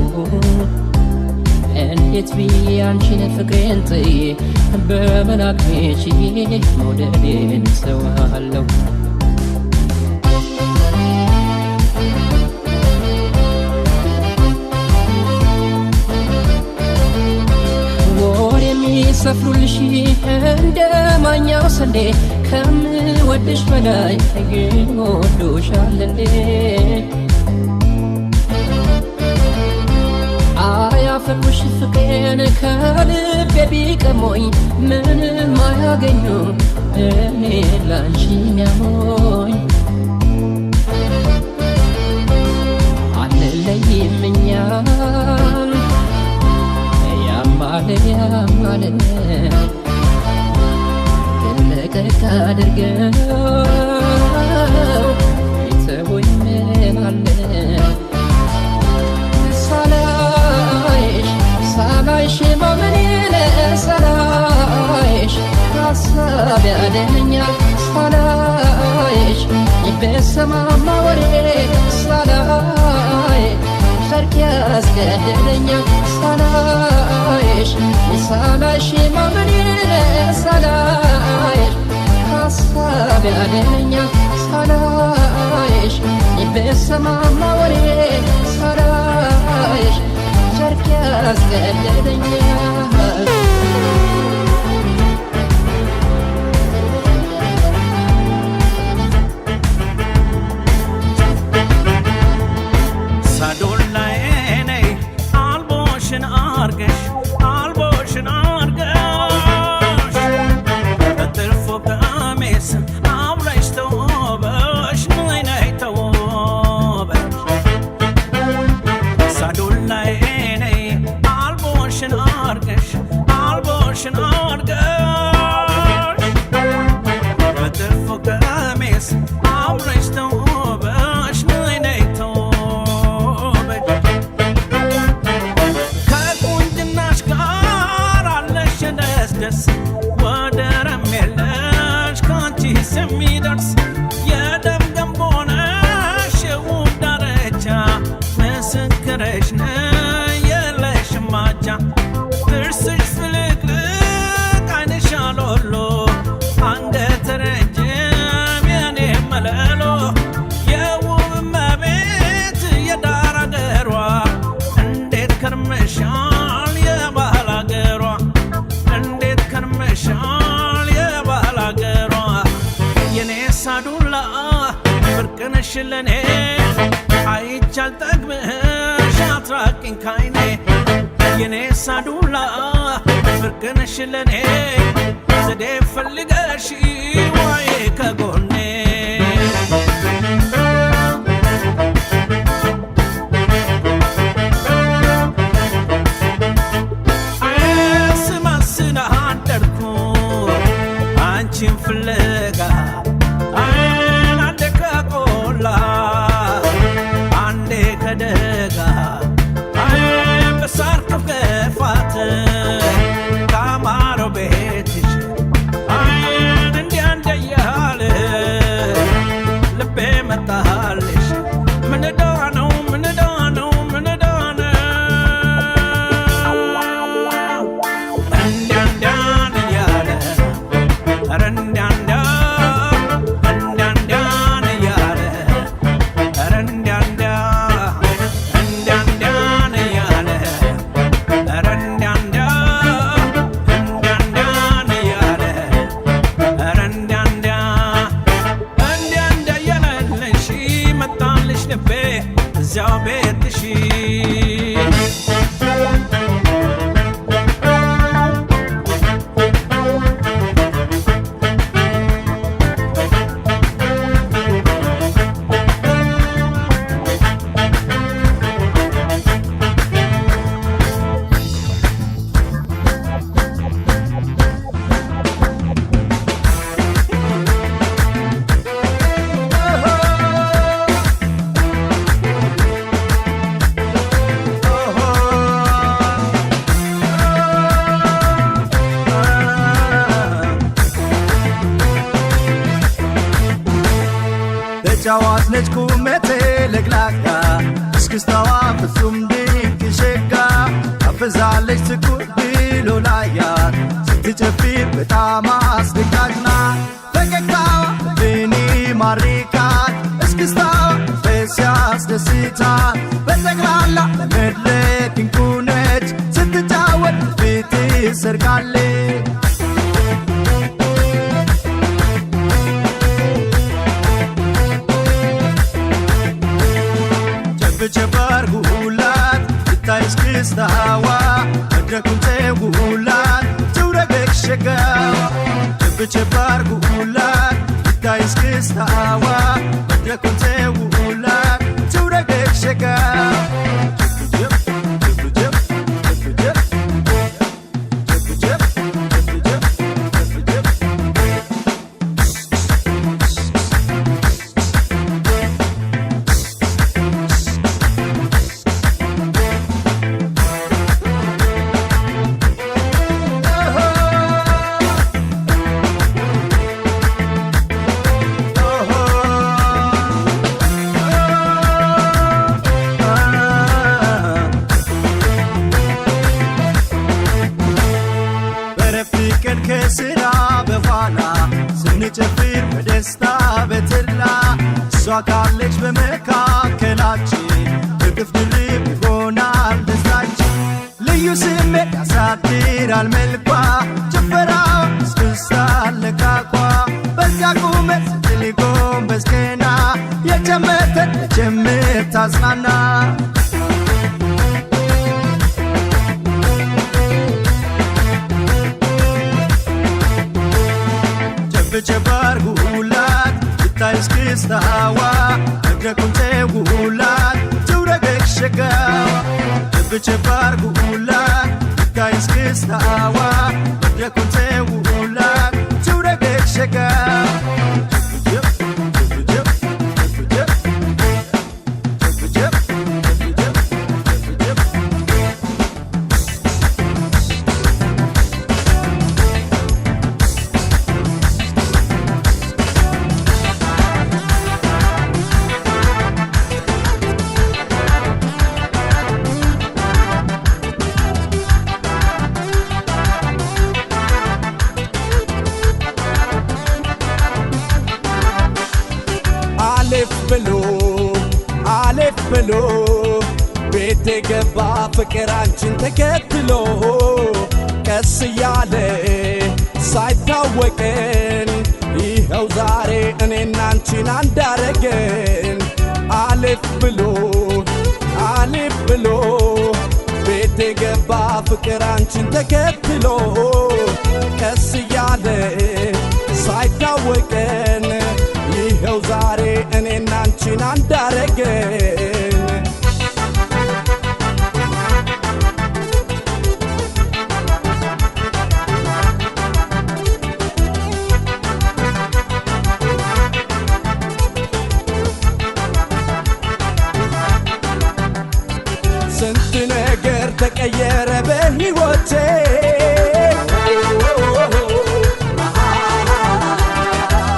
እንዴት ብዬ አንቺን ፍቅሬን ጥዬ በምን አቅሜ መውደዴን እስተዋለሁ። ወር የሚሰፍሩልሽ እንደ ማኛው ስንዴ ከምወድሽ በላይ ግን ወዶሻል እንዴ አያፈቅሩሽ ፍቅሬን ከልቤ ቢቀሞኝ ምንም አያገኙ እኔ ላንቺ ሚያሞኝ አንለይም እኛን ያማለ ያማለ ለቀቅ አድርገው ይተውኝ ምን አለ ሳላይሽ ማመኔን ሳላይሽ ሀሳብ ያደነኛል ሳላይሽ በሰማማ ወሬ ሳላይ ሰርክ ያስገደደኛል ሳላይሽ ሳላይሽ ማመኔን ሳላይሽ ሀሳብ ያደነኛል ሳላይሽ በሰማማ ወሬ ሳላይሽ ሰርክ ያስገደደኛል ሳዶላዬ ነይ አልቦሽን አርገሽ በጥልፎ ቀሚስ አብረሽ ተውበሽ ነይ ነይ ተውበሽ ሳዶላዬ አልቦሽን አርገሽ በጥልፎ ቀሚስ አብረሽ ተውበሽ ነይ ነይ ተውበሽ ከቁንጅናሽ ጋር አለሽ ደስ ደስ ወደረም የለሽ ካንቺስ የሚደርስ የደም ገንቦ ነሽ የውብ ዳርቻ ምስክርሽ ነይ የለሽም ማቻ ጥርስሽ ፍልቅልቅ ዓይንሽ አሎሎ አንገት ረጅም የኔ መለሎ የውብ እመቤት የዳር አገሯ እንዴት ከርመሻል የባህል አገሯ እንዴት ከርመሻል የባህል አገሯ የኔ ሳዱላ ብርቅነሽ ለኔ አይቻል ጠግብሽ አትራቂኝ ካይኔ የኔ ሳዱላ ፍቅርነሽ ለኔ ዘዴ ፈልገሽ ወይ ከጎኔ ስማስና አደርኩ አንቺን ፍለጋ አንዴ ከቆላ አንዴ ከደጋ በሳር ከፍከፋት ካማረው ቤትሽ እንዲያ እንደያለ ልቤ እዚያው ቤትሽ ጃዋዝ ነች ቁመቴ ለግላጋ እስክስታዋ ፍጹም ድንቅ ሸጋ አፈዛለች ትኩር ብሎ ላያት ስትጨፍር በጣም አስደንጋጭ ናት። ፈገግታዋ ልብን ይማርካል እስክስታዋ መንፈስ ያስደስታል። በጠቅላላ ለመድረክ ድንቁ ነች ስትጫወት ልብ ትሰርቃለች። ጀባር ጉላት ይታይ እስክስታዋ መድረኩን ተውላት ትውረገግ ሸጋዋ ጀባር ጉላት ይታይ እስክስታዋ መድረኩን ተውላት ትውረገግ ሸጋዋ ከስራ በኋላ ስንጨፍር በደስታ በትላ እሷ ካለች በመካከላችን እጥፍ ድርብ ይሆናል ደስታችን። ልዩ ስሜት ያሳድራል መልኳ ጭፈራዋ እስክስታ አለቃቋ በዚያ ቁመት ስትል ጎንበስ ቀና የጨመተን ጀምር ታጽናና ጀባር ጉላት ይታይ እስክስታዋ መድረኩን ተውላት ትውረገግ ሸጋዋ ጀባር ጉላት ይታይ እስክስታዋ መድረኩን ተውላት ትውረገግ ሸጋዋ አሌፍ ብሎ ቤት የገባ ፍቅር አንቺን ተከትሎ ቀስ እያለ ሳይታወቀን ይኸው ዛሬ እኔና አንቺን አንዳረገን። አሌፍ ብሎ ቤት የገባ ፍቅር አንቺን ተከትሎ ቀስ እያለ ሳይታወቀን ይኸው ዛሬ እኔና አንቺን አንዳረገን። ስንት ነገር ተቀየረ በሕይወቴ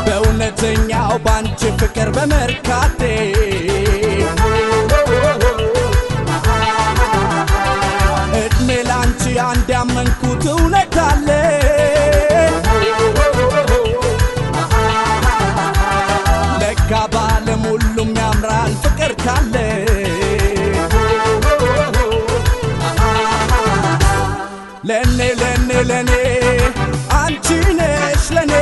በእውነተኛው ባንቺ ፍቅር በመርካቴ እድሜ ላንቺ አንድ ያመንኩት እውነት አለ ለካ ባለም ሁሉም ያምራል ፍቅር ካለ ለኔ አንቺ ነሽ ለኔ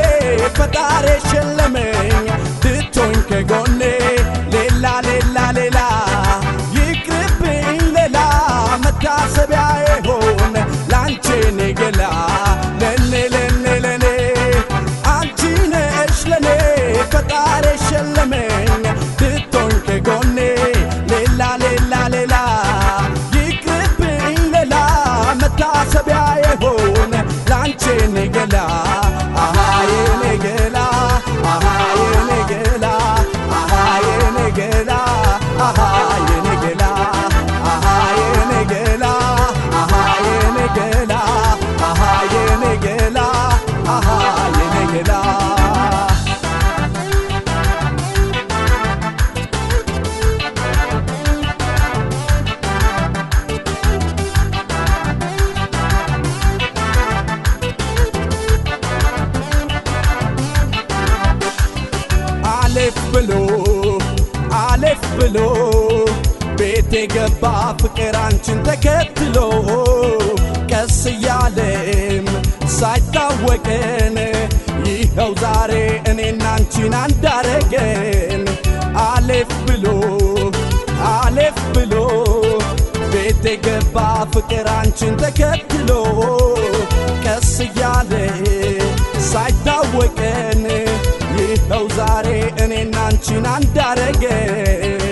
ፈጣሪ ሸለመኝ ብትሆኝ ከጎኔ ሌላ ቤት የገባ ፍቅር አንቺን ተከትሎ ቀስ እያለም ሳይታወቀን ይኸው ዛሬ እኔና አንቺን አንዳረገን። አሌፍ ብሎ ቤት የገባ ፍቅር አንቺን ተከትሎ ቀስ እያለ ሳይታወቀን ይኸው ዛሬ እኔና አንቺን አንዳረገን።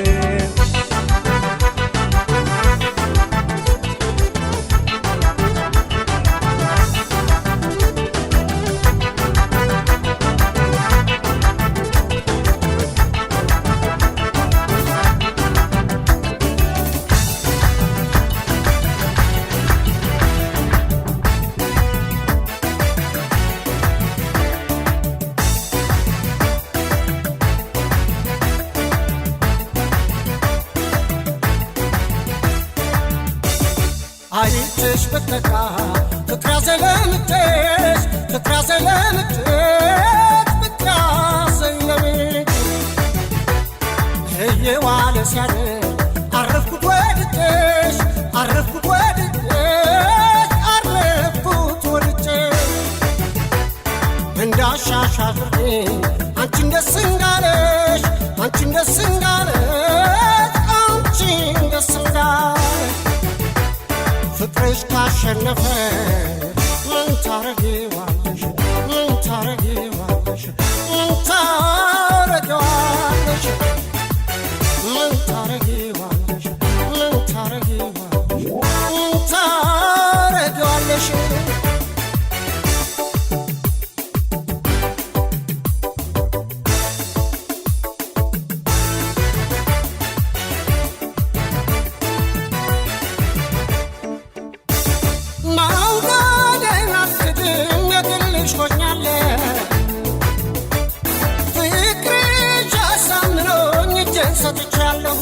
አይንሽ በተካ ፍቅራ ዘለምትሽ ፍቅራ ዘለምትሽ እየዋለ ሲያድር አረፍኩት ወድጄሽ እንዳሻሽ አድርጌ አንቺን ደስ እንዳለሽ ፍቅርሽ ካሸነፈ ምን ታረጊዋለሽ? ሰጥቻለሁ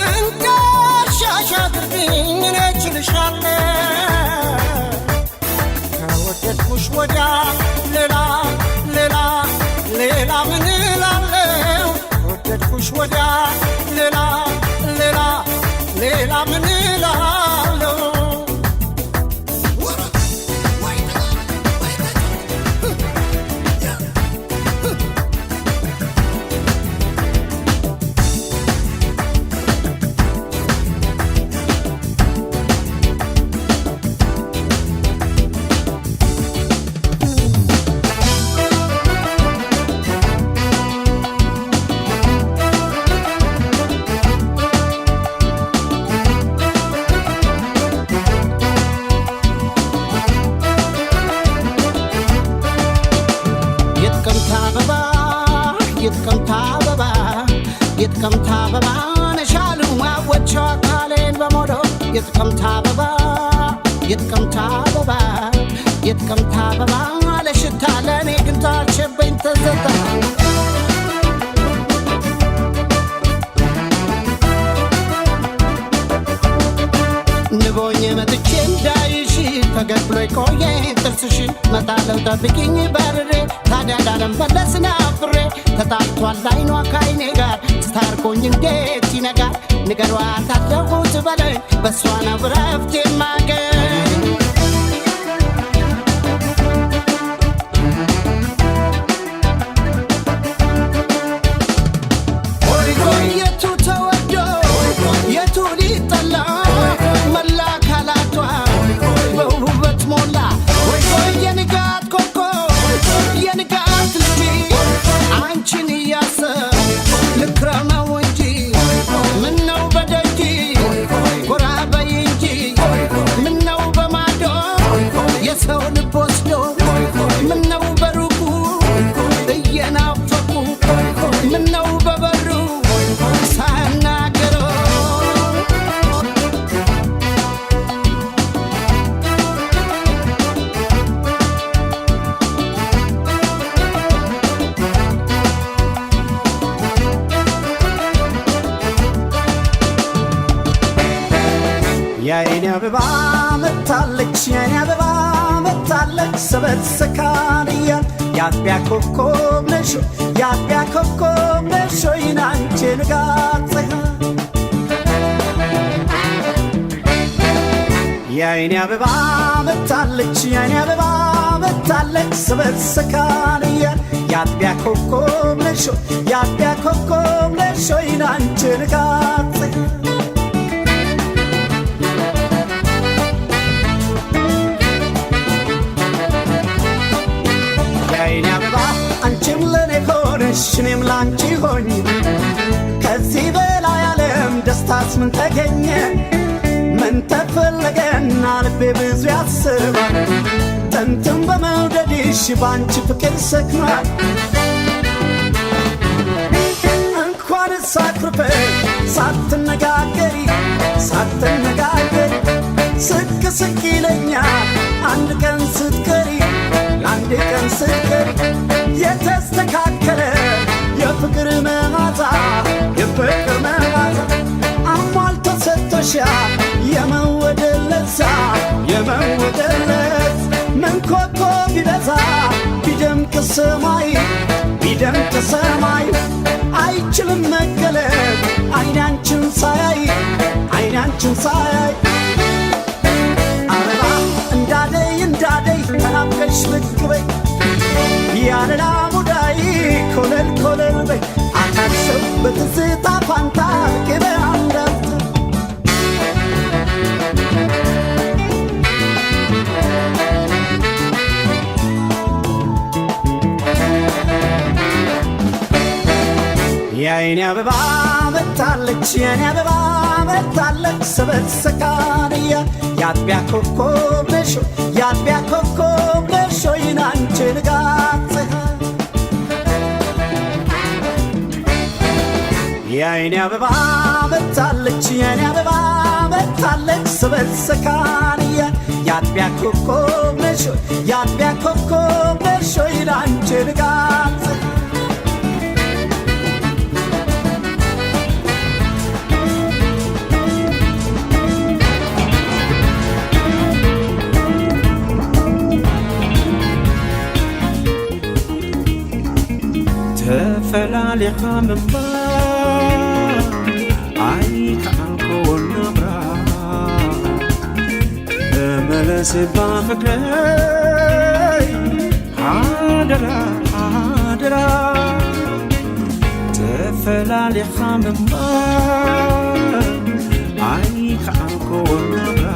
እንዳሻሽ አድርጊኝ እኔ እችልሻለሁ ከወደድኩሽ ወዲያ ሌላ ምን እላለሁ ከወደድኩሽ ወዲያ ሌላ ምን እላለሁ የጥቅምት አበባ ነሻሉ ማወቻው አካሌን በሞዶ የጥቅምት አበባ ለሽታ ለእኔ ግን ታልሸበኝ ተዘታ ንቦኝ መጥቼ እንዳይሽ ተገድሎ ቆየ ጥርስሽ መጣለው ጠብቂኝ በርሬ ታዲያ ላለመለስ ናፍሬ ተጣልቷል አይኗ ካይኔ ጋር ስታርቆኝ እንዴት ይነጋል ንገሯት አለሁት በለኝ በሷ ነው ረፍት የማገኝ የቱ ተወዶ የቱ ሊጠላ መላ ካላቷ በውበት ሞላ ወይ የንጋት ኮከብ የንጋት ልጅ አንቺን እያሰብ ልክረመው እንጂ ምነው በደጅ ጎራ በይ እንጂ ምነው በማዶ የሰው ልብ ወስዶ ምነው በሩቁ እየናፈቁ ምነው በበሩ ሳናገረው የኔ አበባ መታለች የኔ አበባ መታለች ሰበት ሰካንያል ያጥቢያ ኮከብ ነሽ ያጥቢያ ኮከብ ነሽ ናንቺ ንጋት ፀሐይ የአይኔ አበባ መታለች የአይኔ አበባ መታለች ስበስካንየ ያጥቢያ ኮከብ ነሽ ያጥቢያ ኮከብ ነሽ ናንቺ ንጋት ፀሐይ የአይኔ አበባ አንቺም ለኔ ሆነሽ እኔም ላንቺ ሆኝ ከዚህ በላይ ዓለም ደስታስ ምን ተገኘ ምን ተፈለገና ልቤ ብዙ ያስባል ጥንትም በመውደድሽ ባንቺ ፍቅር ሰክኗል እንኳን ሳክርፈ ሳትነጋገሪ ስቅ ስቅ ይለኛል አንድ ቀን ስትቀሪ ለአንድ ቀን ስትቀሪ የተስተካከለ የፍቅር መዓዛ የፍቅር መዓዛ አሟልቶ ሰጥቶሻል የመወደለዛ የመወደለት ምን ኮከብ ቢበዛ ቢደምቅ ሰማይ ቢደምቅ ሰማይ አይችልም መገለጥ አይናንችን ሳያይ አይናንችን ሳያይ አበባ እንዳደይ ተናፍቀሽ ብቅ በይ ያለላ ሙዳይ ኮለል ኮለል በይ አካል ሰው በትዝታ ፋንታ ቅቤ አንዳት የአይኔ አበባ መታለች የአይኔ አበባ መታለች ስበስካንየ ያጥቢያ ኮከብ ነሽ ያጥቢያ ኮከብ ነሽ ናንቺ ንጋት ፀሐይ የአይኔ አበባ መታለች የአይኔ አበባ መታለች ስበስካንየ ያጥቢያ ኮከብ ነሽ ያጥቢያ ኮከብ ነሽ ናንቺ ንጋት ፀሐይ ተፈላልኻ ምንባ አይከኣልኮ ናብራ ተመለስባ ፍቅረይ ሃደራ ሃደራ ተፈላልኻ ምንባ አይከኣልኮ ናብራ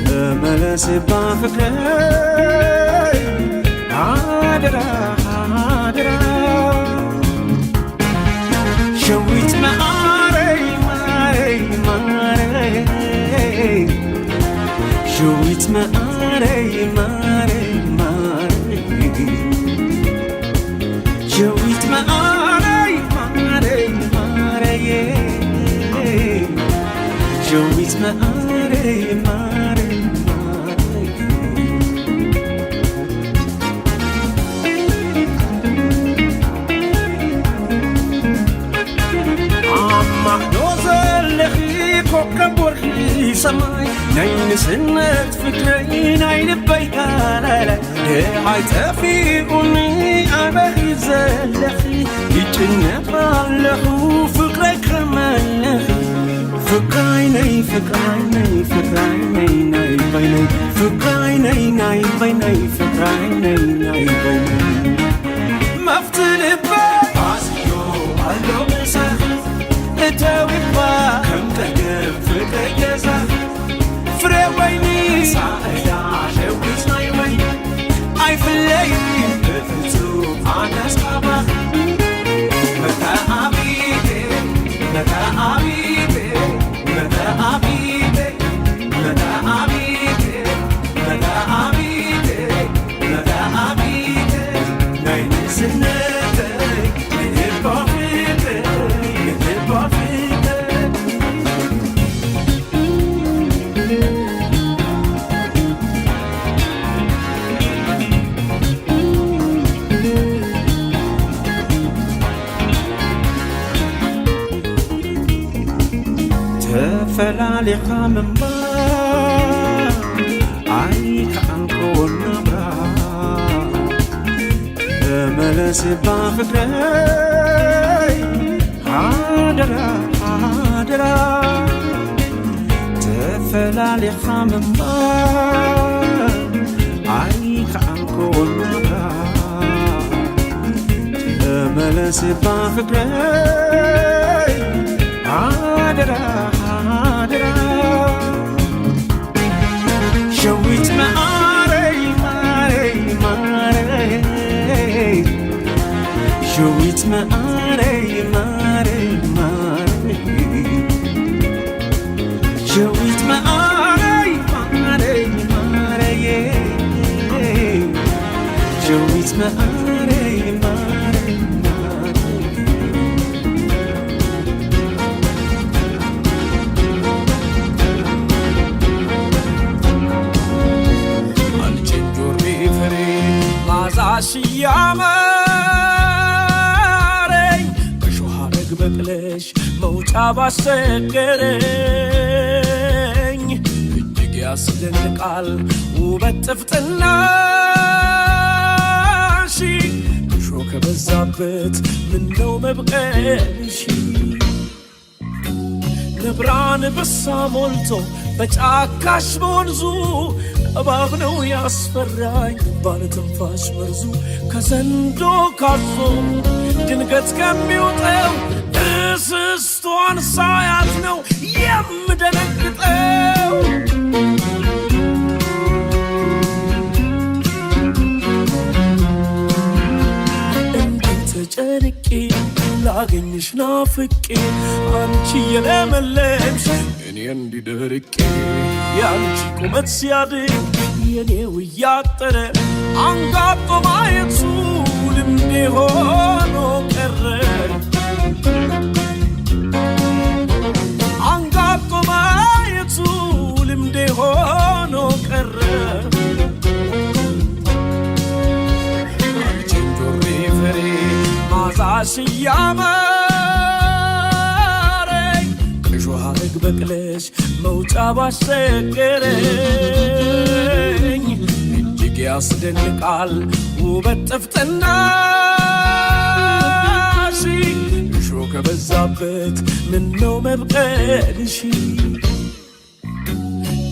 ተመለስባ ፍቅረይ ሃደራ شويت معاري ماري ماري شويت معاري ماري ماري شويت معاري ماري ماري شويت معاري ماري كوكب ورخي سماي نين سنة فكري نين بيهالا هاي تفيقني أبهي زلخي يتنف علخو فكري كمالخي فكريني فكريني فكريني ناي بيني فكريني ناي بيني فكريني ناي بيني مفتل بك عسيو علو مساخي اتاوي كم تقف فكري يزا فري ويني ساعدا شويت ناي ويني اي فلي بفتو عنا سابا متى عبيدي متى عبيدي متى عبيدي متى عبيدي متى عبيدي متى عبيدي ناي نسنتك نهبا فيدي نهبا فيدي ተፈላልኻ ምንባ አይከኣልኮ ናብራ ተመለስ ባፍቅሬ አደራ አደራ ተፈላልኻ ምንባር ኣይከኣልኮ ተመለስ ባፍቅሬ አደራ አደራ ሸዊት ማረይ ማረይ ማረይ ሸዊት ማረይ ማረይ ማረይ ሸዊት ማረይ ማረይ ማረይ ሸዊት ማረይ ማረይ ያማረኝ በሾህ ሐረግ በቅለሽ መውጫ ባስቸገረኝ እጅግ ያስደንቃል ውበት ጥፍጥናሽ እሾህ ከበዛበት ምነው መብቀልሽ ነብራን በሳ ሞልቶ በጫካሽ በወንዙ እባብ ነው ያስፈራኝ ባለትንፋሽ መርዙ ከዘንዶ ካዞ ድንገት ከሚውጠው እስስቷን ሳያት ነው የምደነግጠው እንዴት ተጨንቄ ላገኝሽ ናፍቄ አንቺ የለመለምሽ እኔ እንዲደርቄ ያንቺ ቁመት ሲያድግ የኔው እያጠረ አንጋጦ ማየቱ ልምዴ ሆኖ ቀረ አንጋጦ ማየቱ ልምዴ ሆኖ ቀረ አንቺን ጆሬ ፍሬ ማዛሽ ያማረኝ ከሾህ ሐረግ በቅለሽ መውጫ ባስቸገረኝ እጅግ ያስደንቃል ውበት ጥፍጥናሽ እሾህ ከበዛበት ምነው መብቀልሽ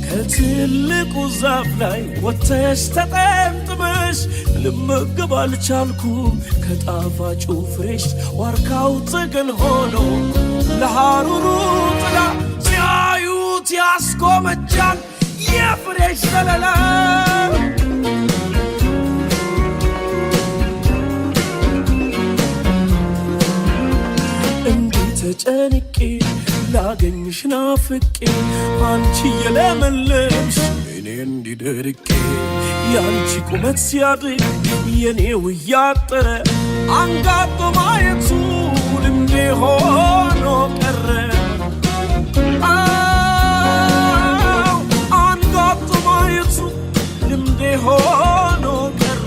ከትልቁ ዛፍ ላይ ወጥተሽ ተጠምጥመሽ ልመገብ አልቻልኩም ከጣፋጩ ፍሬሽ ዋርካው ጥቅል ሆኖ ለሐሩሩ ጥላ ሲያዩት ያስጎመጃል የፍሬሽ ዘለላ እንዴት ተጨንቄ ላገኝሽ ናፍቄ አንቺ የለመለምሽ እኔ እንዲደርቄ ያንቺ ቁመት ሲያድግ የኔው እያጠረ አንጋጦ ማየቱ ልምዴ ሆኖ ቀረ አንጋጦ ማየቱ ልምዴ ሆኖ ቀረ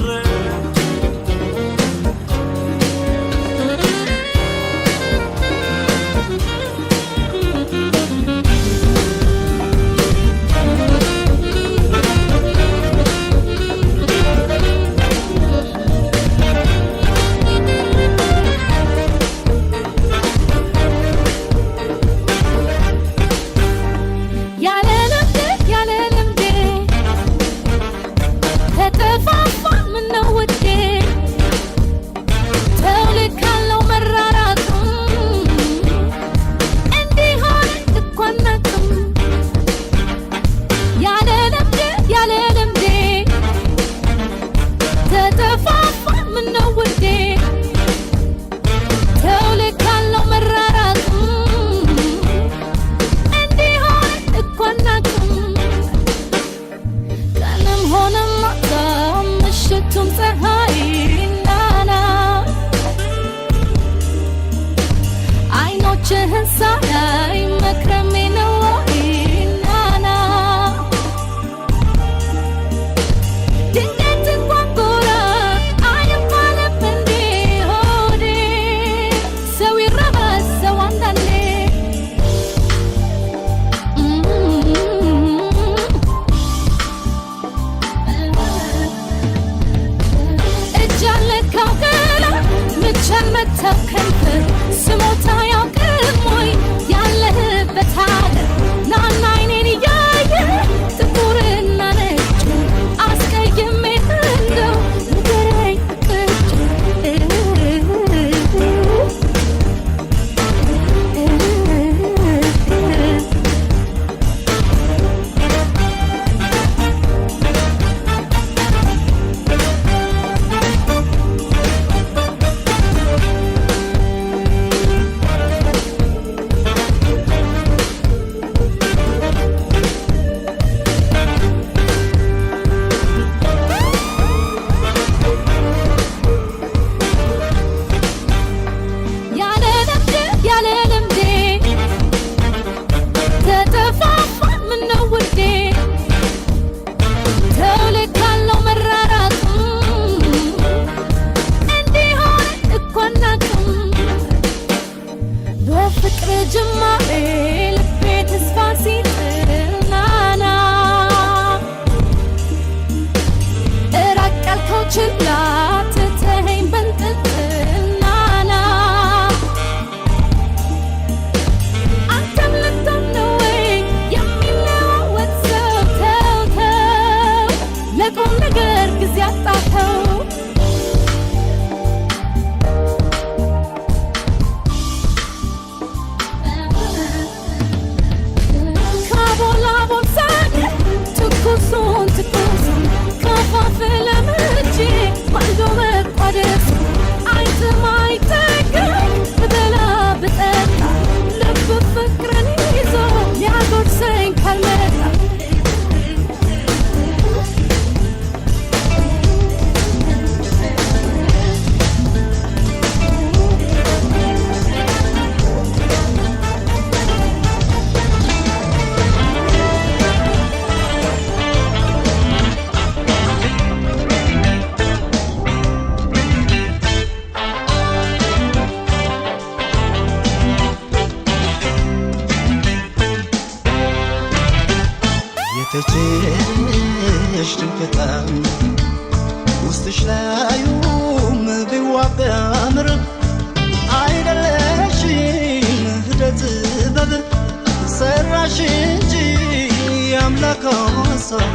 የፍቅር ጅማሬ ልቤ ተስፋ ሲጥናና እራቅ ያልከው ችላ ትተኸኝ በንጥልጥልናና አንተም ልትሆን ነው ወይ የሚለዋወጥ ሰው ተው ተው ለቁም ነገር ጊዜ አጣኸው ትኩሱን ከፋፍለ መቼ ማልዶ መቋደስ አይትም አይጠግም ብበላ ብጠጣ ልብ ፍቅርን ይዞ ሊያጎርሰኝ ካልመጣ የተቸሽ ድንቅታም ውስጥሽ ላዩም ቢዋብ ቢያምር አይደለሽም ህደት ጥበብ ሰራሽ እንጂ አምላክ ሰው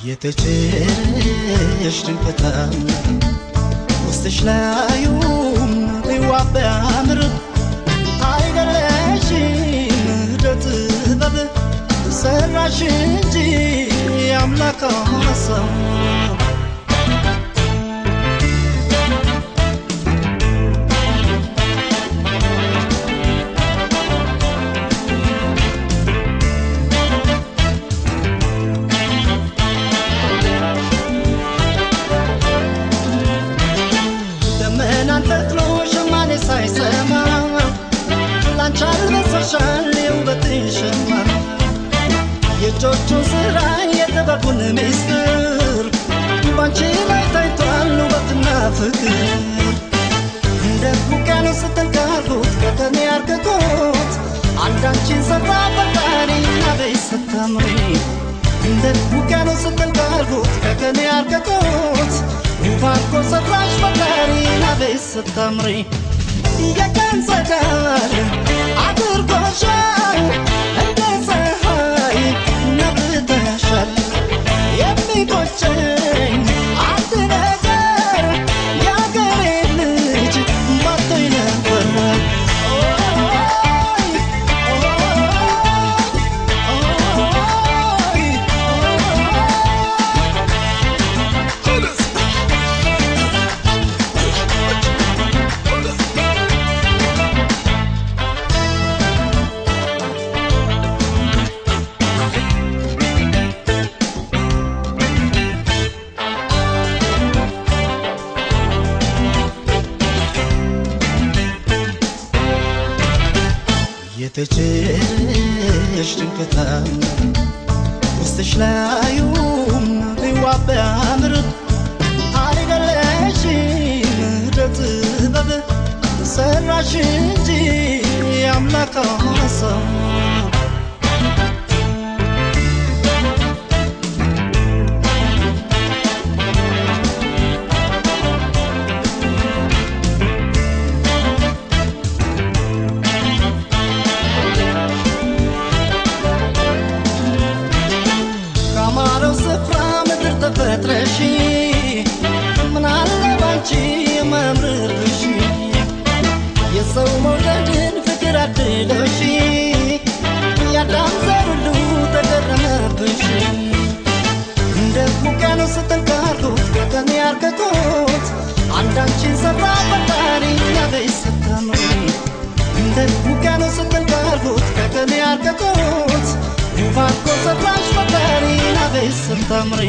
የተቸሽ ድንቅታም ውስጥሽ ላዩም ቢዋብ ቢያምር አይደለሽም ህደት ጥበብ ሰራሽ እንጂ አምላክ ሰው ደመናን ተክሎ ሸማኔ ሳይሰማ ላንቺ አልበሰሻል የውበትሽ ሸማ የእጆቹ ስራ የጥበቡን ሚስጥር ባንቺ ላይ ታይቷል ውበትና ፍቅር እንደ ውቅያኖስ ስትንካሉት ከተሜ አርግቶት አንዳንቺን ሰራ ፈጣሪ ናበይ ስታምሪ እንደ ውቅያኖስ ስትንካሉት ከተሜ አርግቶት ውባርኮ ሰራሽ ፈጣሪ ናበይ ስታምሪ የቀን ፀዳል አድርጎሻል እንደ ፀሐይ ነብተሻል የሚቆጨኝ አንድ ነገር የአገሬ ልጅ ባቶኝ ነበር የተቸሽ ድንቅታም ውስጥሽ ላዩም ቢዋብ ቢያምር አይደለሽም ህደት ጥበብ ሰራሽ እንጂ አምላክ ሰው ተፈጥረሽ ምን አለ ባንቺ የማምርብሽ የሰው መውደድን ፍቅር አድለሽ ያዳም ዘር ሁሉ ተገረመብሽ እንደ ውቅያኖስ ስትንካሉት ከተሜ አርግቶት አንዳንቺን ሰራ ፈጣሪ ናበይ ስታምሪ እንደ ውቅያኖስ ስትንካሉት ከተሜ አርግቶት ውባርኮ ሰራሽ ፈጣሪ ናበይ ስታምሪ